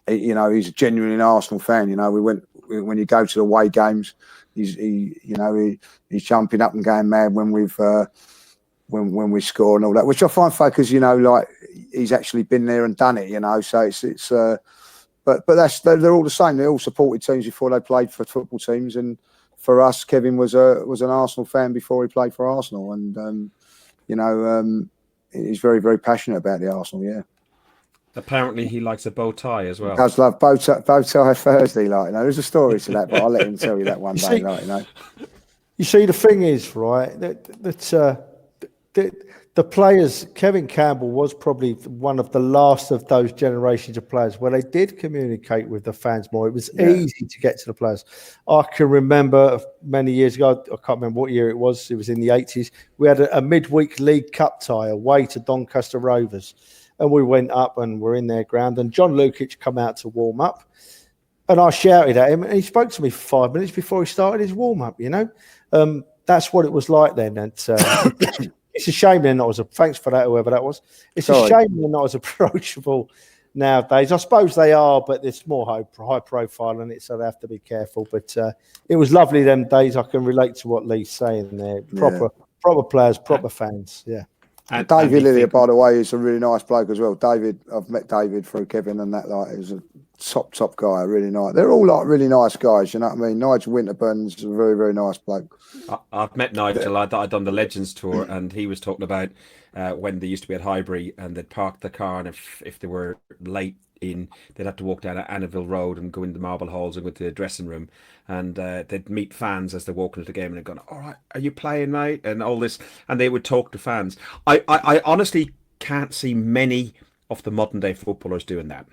he's genuinely an Arsenal fan. When you go to the away games. He's jumping up and going mad when we score and all that, which I find funny because he's actually been there and done it, So it's but they're all the same. They all supported teams before they played for football teams, and for us, Kevin was an Arsenal fan before he played for Arsenal, and he's very, very passionate about the Arsenal. Yeah. Apparently, he likes a bow tie as well. He does love bow tie Thursday, There's a story to that, but I'll let him tell you that one day, You see, the thing is, right, that the players, Kevin Campbell was probably one of the last of those generations of players where they did communicate with the fans more. It was easy to get to the players. I can remember many years ago, I can't remember what year it was in the 80s, we had a midweek League Cup tie away to Doncaster Rovers. And we went up and we're in their ground. And John Lukic come out to warm up. And I shouted at him and he spoke to me for 5 minutes before he started his warm up, you know. That's what it was like then. And it's a shame they're not thanks for that, whoever that was. It's a shame they're not as approachable nowadays. I suppose they are, but it's more high profile in it, so they have to be careful. But it was lovely them days. I can relate to what Lee's saying there. Proper players, proper fans. Yeah. And David Lillier, by the way, is a really nice bloke as well. David, I've met David through Kevin and that. Like, he's a top guy. Really nice. They're all like really nice guys. You know what I mean? Nigel Winterburn's a very, very nice bloke. I've met Nigel. I'd done the Legends tour, and he was talking about when they used to be at Highbury, and they'd park the car, and if they were late in, they'd have to walk down Annaville Road and go into the marble halls and go to the dressing room, and they'd meet fans as they're walking to the game, and they'd go, "All right, are you playing, mate?" and all this, and they would talk to fans. I honestly can't see many of the modern day footballers doing that.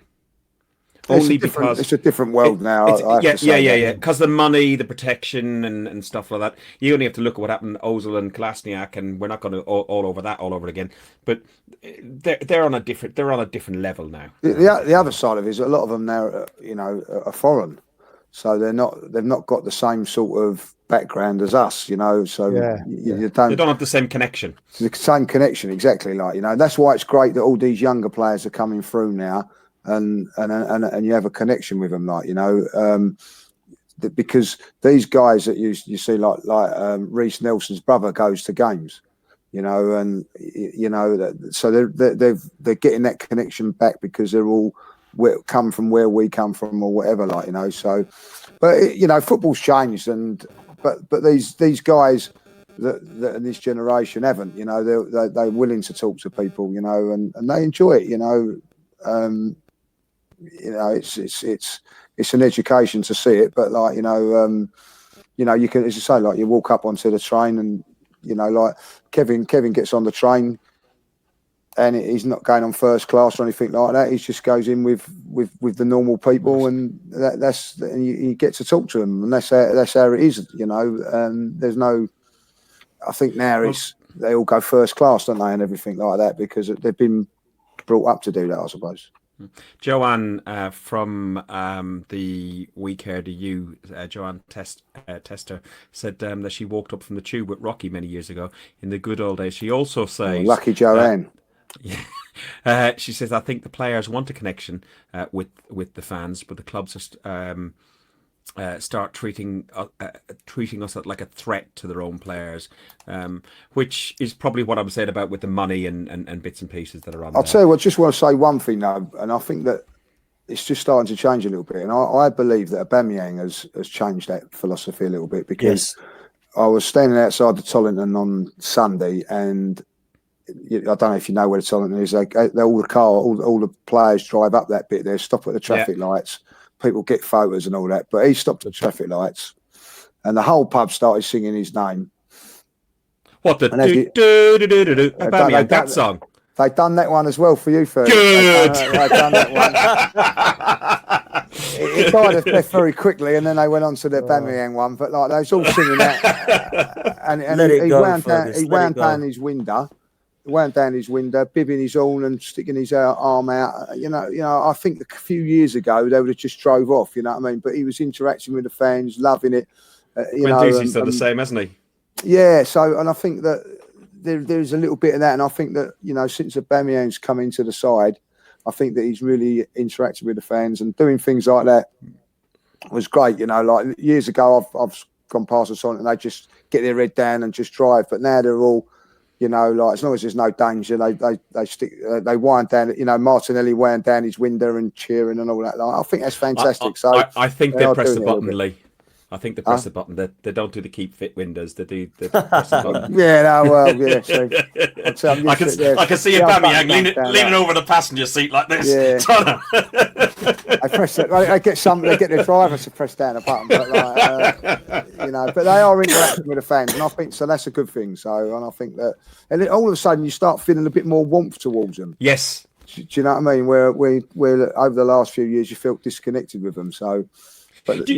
Only because it's a different world now. Yeah. Because the money, the protection, and stuff like that. You only have to look at what happened to Ozil and Kolasinac, and we're not going to all over again. But they're on a different level now. The other side of it is a lot of them now, are foreign, so they've not got the same sort of background as us, you know. So they don't have the same connection. The same connection, exactly. Like, you know, that's why it's great that all these younger players are coming through now. And you have a connection with them, like, you know, because these guys that you see, like Reece Nelson's brother goes to games, you know, and you know so they're getting that connection back because they're all come from where we come from or whatever, like, you know. So, but you know, football's changed, but these guys that in this generation haven't, you know, they're willing to talk to people, you know, and they enjoy it, you know. You know, it's an education to see it, but like, you know, you can, as you say, like, you walk up onto the train and, you know, like Kevin gets on the train and he's not going on first class or anything like that. He just goes in with the normal people, and and you get to talk to them, and that's how it is, you know. There's no, I think now they all go first class, don't they, and everything like that, because they've been brought up to do that, I suppose. Joanne from the We Care to You, Joanne Tester, said that she walked up from the tube with Rocky many years ago in the good old days. She also says, lucky Joanne. She says, I think the players want a connection with the fans, but the clubs just start treating us like a threat to their own players, which is probably what I'm saying about with the money and bits and pieces that are on. I'll tell you what, just want to say one thing though, and I think that it's just starting to change a little bit, and I believe that Aubameyang has changed that philosophy a little bit, because I was standing outside the Tollington on Sunday, and I don't know if you know where the Tollington is. All the players drive up that bit there, stop at the traffic lights. People get photos and all that, but he stopped at the traffic lights, and the whole pub started singing his name. What the that song? They've done that one as well for you, Fergus. Good. They've done that one. It died of death very quickly, and then they went on to the Aubameyang one. But like, they was all singing that, and he wound down his window. Went down his window, bibbing his horn and sticking his arm out. You know. I think a few years ago they would have just drove off. You know what I mean? But he was interacting with the fans, loving it. Mendy's done the same, hasn't he? Yeah. So, and I think that there's a little bit of that, and I think that, you know, since Aubameyang's come into the side, I think that he's really interacting with the fans and doing things like that was great. You know, like years ago, I've gone past the side and they just get their head down and just drive. But now they're all, you know, like, as long as there's no danger, they stick. They wind down. You know, Martinelli wound down his window and cheering and all that. Like, I think that's fantastic. I think they pressed the button, Lee. I think they press the button. They don't do the keep fit windows. They do the press the button. Yeah, no, well, yeah. So I can see a Bamiyang leaning over the passenger seat like this. Yeah. I press it. They get their drivers to press down a button, but but they are interacting with the fans, and I think so. That's a good thing. So, and I think that, and all of a sudden you start feeling a bit more warmth towards them. Yes. Do you know what I mean? Where over the last few years you felt disconnected with them. So, but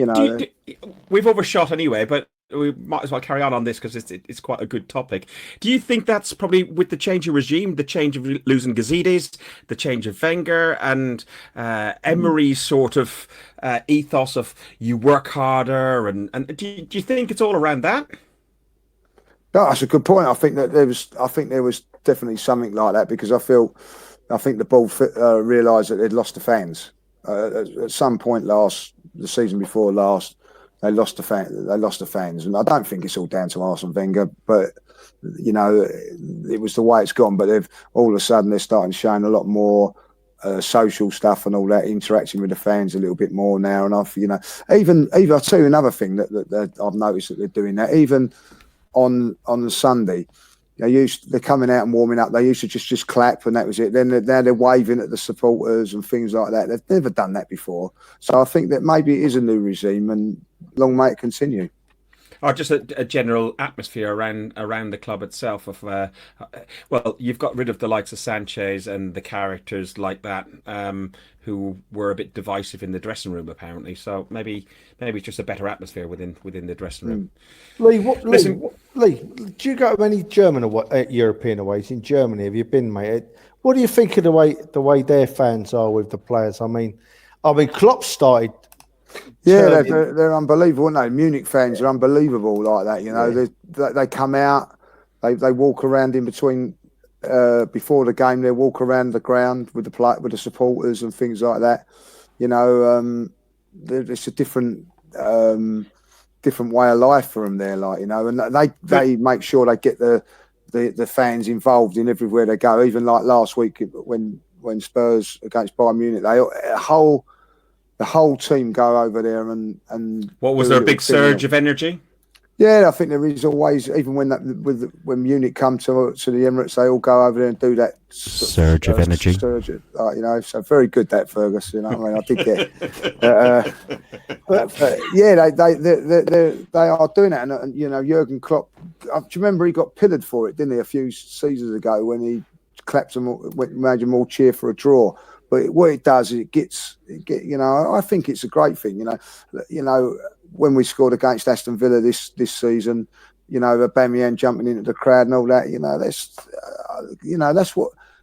we've overshot anyway, but we might as well carry on this because it's quite a good topic. Do you think that's probably with the change of regime, the change of losing Gazidis, the change of Wenger, and Emery's sort of ethos of you work harder, and do you think it's all around that? No, that's a good point. I think there was definitely something like that, because I think the board realised that they'd lost the fans at some point the season before last. They lost the fans, and I don't think it's all down to Arsene Wenger, but it was the way it's gone. But they've all of a sudden they're starting showing a lot more social stuff and all that, interacting with the fans a little bit more now. And even I'll tell you another thing that I've noticed that they're doing that. Even on the Sunday, they're coming out and warming up. They used to just clap and that was it. Then now they're waving at the supporters and things like that. They've never done that before. So I think that maybe it is a new regime, and long may it continue. Or just a general atmosphere around the club itself. Of you've got rid of the likes of Sanchez and the characters like that, who were a bit divisive in the dressing room apparently. So maybe it's just a better atmosphere within the dressing room. Lee, do you go to any European aways in Germany? Have you been, mate? What do you think of the way their fans are with the players? I mean, Klopp started. Yeah, they're unbelievable, aren't they? Munich fans are unbelievable like that. They come out, they walk around in between before the game. They walk around the ground with the supporters and things like that. It's a different way of life for them there, and they make sure they get the fans involved in everywhere they go. Even like last week when Spurs against Bayern Munich, the whole team go over there and what was there a big surge of energy? Yeah, I think there is always, even when Munich come to the Emirates, they all go over there and do that surge of energy. So very good that, Fergus. I did get, but yeah, they are doing that, and Jurgen Klopp. Do you remember he got pillared for it, didn't he, a few seasons ago when he clapped them, made them all cheer for a draw? But what it does is I think it's a great thing. When we scored against Aston Villa this season, Bama jumping into the crowd and all that.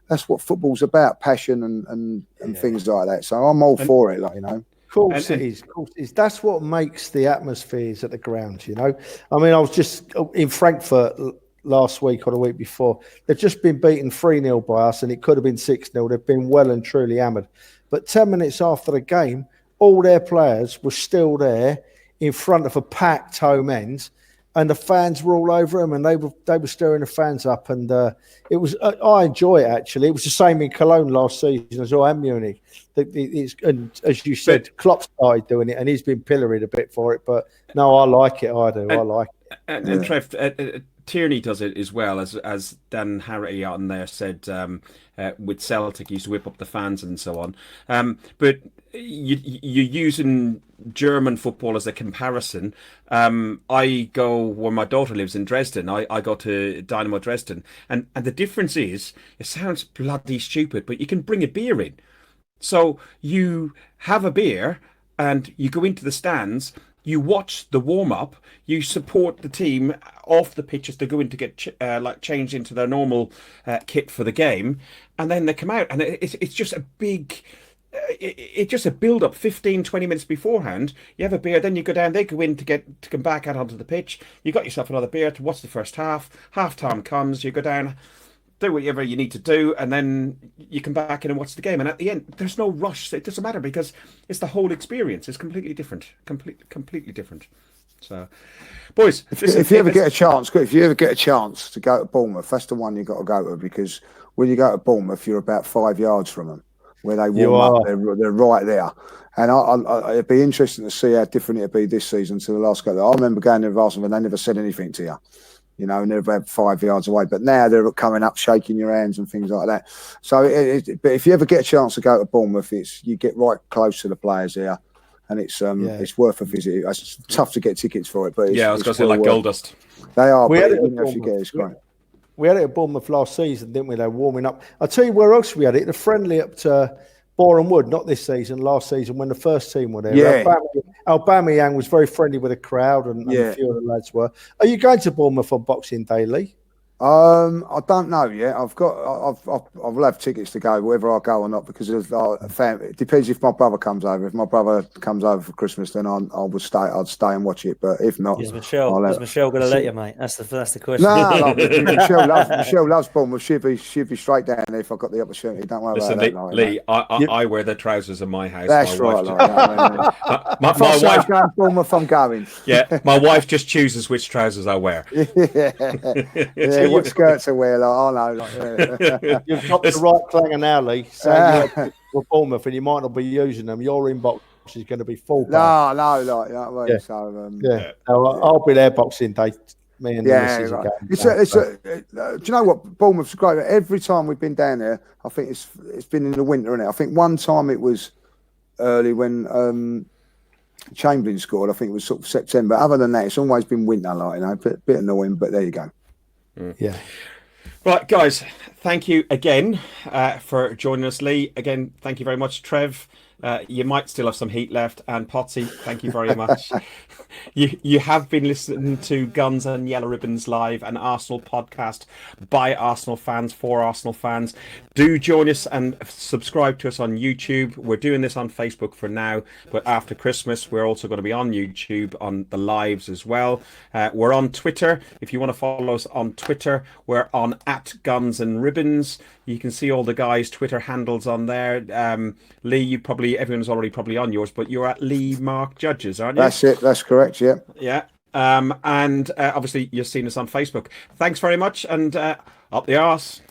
That's what football's about, passion and things like that. So I'm all for it, Of course it is. Of course it is. That's what makes the atmospheres at the ground. I was just in Frankfurt last week or the week before. They've just been beaten 3-0 by us, and it could have been 6-0. They've been well and truly hammered. But 10 minutes after the game, all their players were still there in front of a packed home end, and the fans were all over them, and they were stirring the fans up. And it was I enjoy it, actually. It was the same in Cologne last season as well, and Munich. And as you said, Klopp started doing it, and he's been pilloried a bit for it. But no, I like it. I do. I like it. And Trev, Tierney does it as well, as Dan Harry on there said, with Celtic, he used to whip up the fans and so on. But you're using German football as a comparison. I go where my daughter lives in Dresden. I go to Dynamo Dresden. And the difference is, it sounds bloody stupid, but you can bring a beer in. So you have a beer and you go into the stands. You watch the warm-up, you support the team off the pitch as they go in to get changed into their normal kit for the game, and then they come out, and it's just a big... It's just a build-up 15, 20 minutes beforehand. You have a beer, then you go down, they go in to come back out onto the pitch. You got yourself another beer to watch the first half. Half-time comes, you go down, do whatever you need to do, and then you come back in and watch the game. And at the end, there's no rush. It doesn't matter because it's the whole experience. It's completely different. Completely different. So, boys, if you ever get a chance to go to Bournemouth, that's the one you got to go to, because when you go to Bournemouth, you're about 5 yards from them. where they warm up. They're right there. And it'd be interesting to see how different it'd be this season to the last couple. I remember going to Arsenal and they never said anything to you. You know, never had 5 yards away. But now they're coming up, shaking your hands and things like that. So, but if you ever get a chance to go to Bournemouth, you get right close to the players here, and it's worth a visit. It's tough to get tickets for it, but I was going to say like Goldust. They are. But if you get it, it's great. We had it at Bournemouth last season, didn't we? They were warming up. I'll tell you where else we had it. The friendly up to Boreham Wood, not this season, last season when the first team were there. Yeah. Aubameyang was very friendly with the crowd, and a few of the lads were. Are you going to Bournemouth on Boxing Day, Lee? I don't know yet. I'll have tickets to go whether I go or not because of it depends if my brother comes over. If my brother comes over for Christmas, then I'd stay and watch it. But if not, is Michelle going to let you, mate? That's the question. No, Michelle loves Bournemouth. She'd be straight down there if I got the opportunity. Don't worry about that. Lee, I wear the trousers in my house. That's right. My wife going to Bournemouth. I'm going. Yeah, my wife just chooses which trousers I wear. Yeah. What skirts to wear? I know. You've got the right clanger now, Lee. Saying you're Bournemouth and you might not be using them. Your inbox is going to be full. No, you know what I mean? So, I'll be there Boxing Day. Me and the missus are going. Do you know what? Bournemouth's great. Every time we've been down there, I think it's been in the winter, isn't it? I think one time it was early when Chamberlain scored. I think it was sort of September. Other than that, it's always been winter, like a bit annoying. But there you go. Yeah. Right, guys, thank you again for joining us. Lee, again, thank you very much. Trev, you might still have some heat left. And Potsy, thank you very much. You have been listening to Guns and Yellow Ribbons Live, an Arsenal podcast by Arsenal fans for Arsenal fans. Do join us and subscribe to us on YouTube. We're doing this on Facebook for now, but after Christmas, we're also going to be on YouTube on the lives as well. We're on Twitter. If you want to follow us on Twitter, we're on @Guns and Ribbons. You can see all the guys' Twitter handles on there. Lee, everyone's already probably on yours, but you're at Lee Mark Judges, aren't you? That's it. That's correct. Yeah. Yeah. And obviously you've seen us on Facebook. Thanks very much, and up the arse.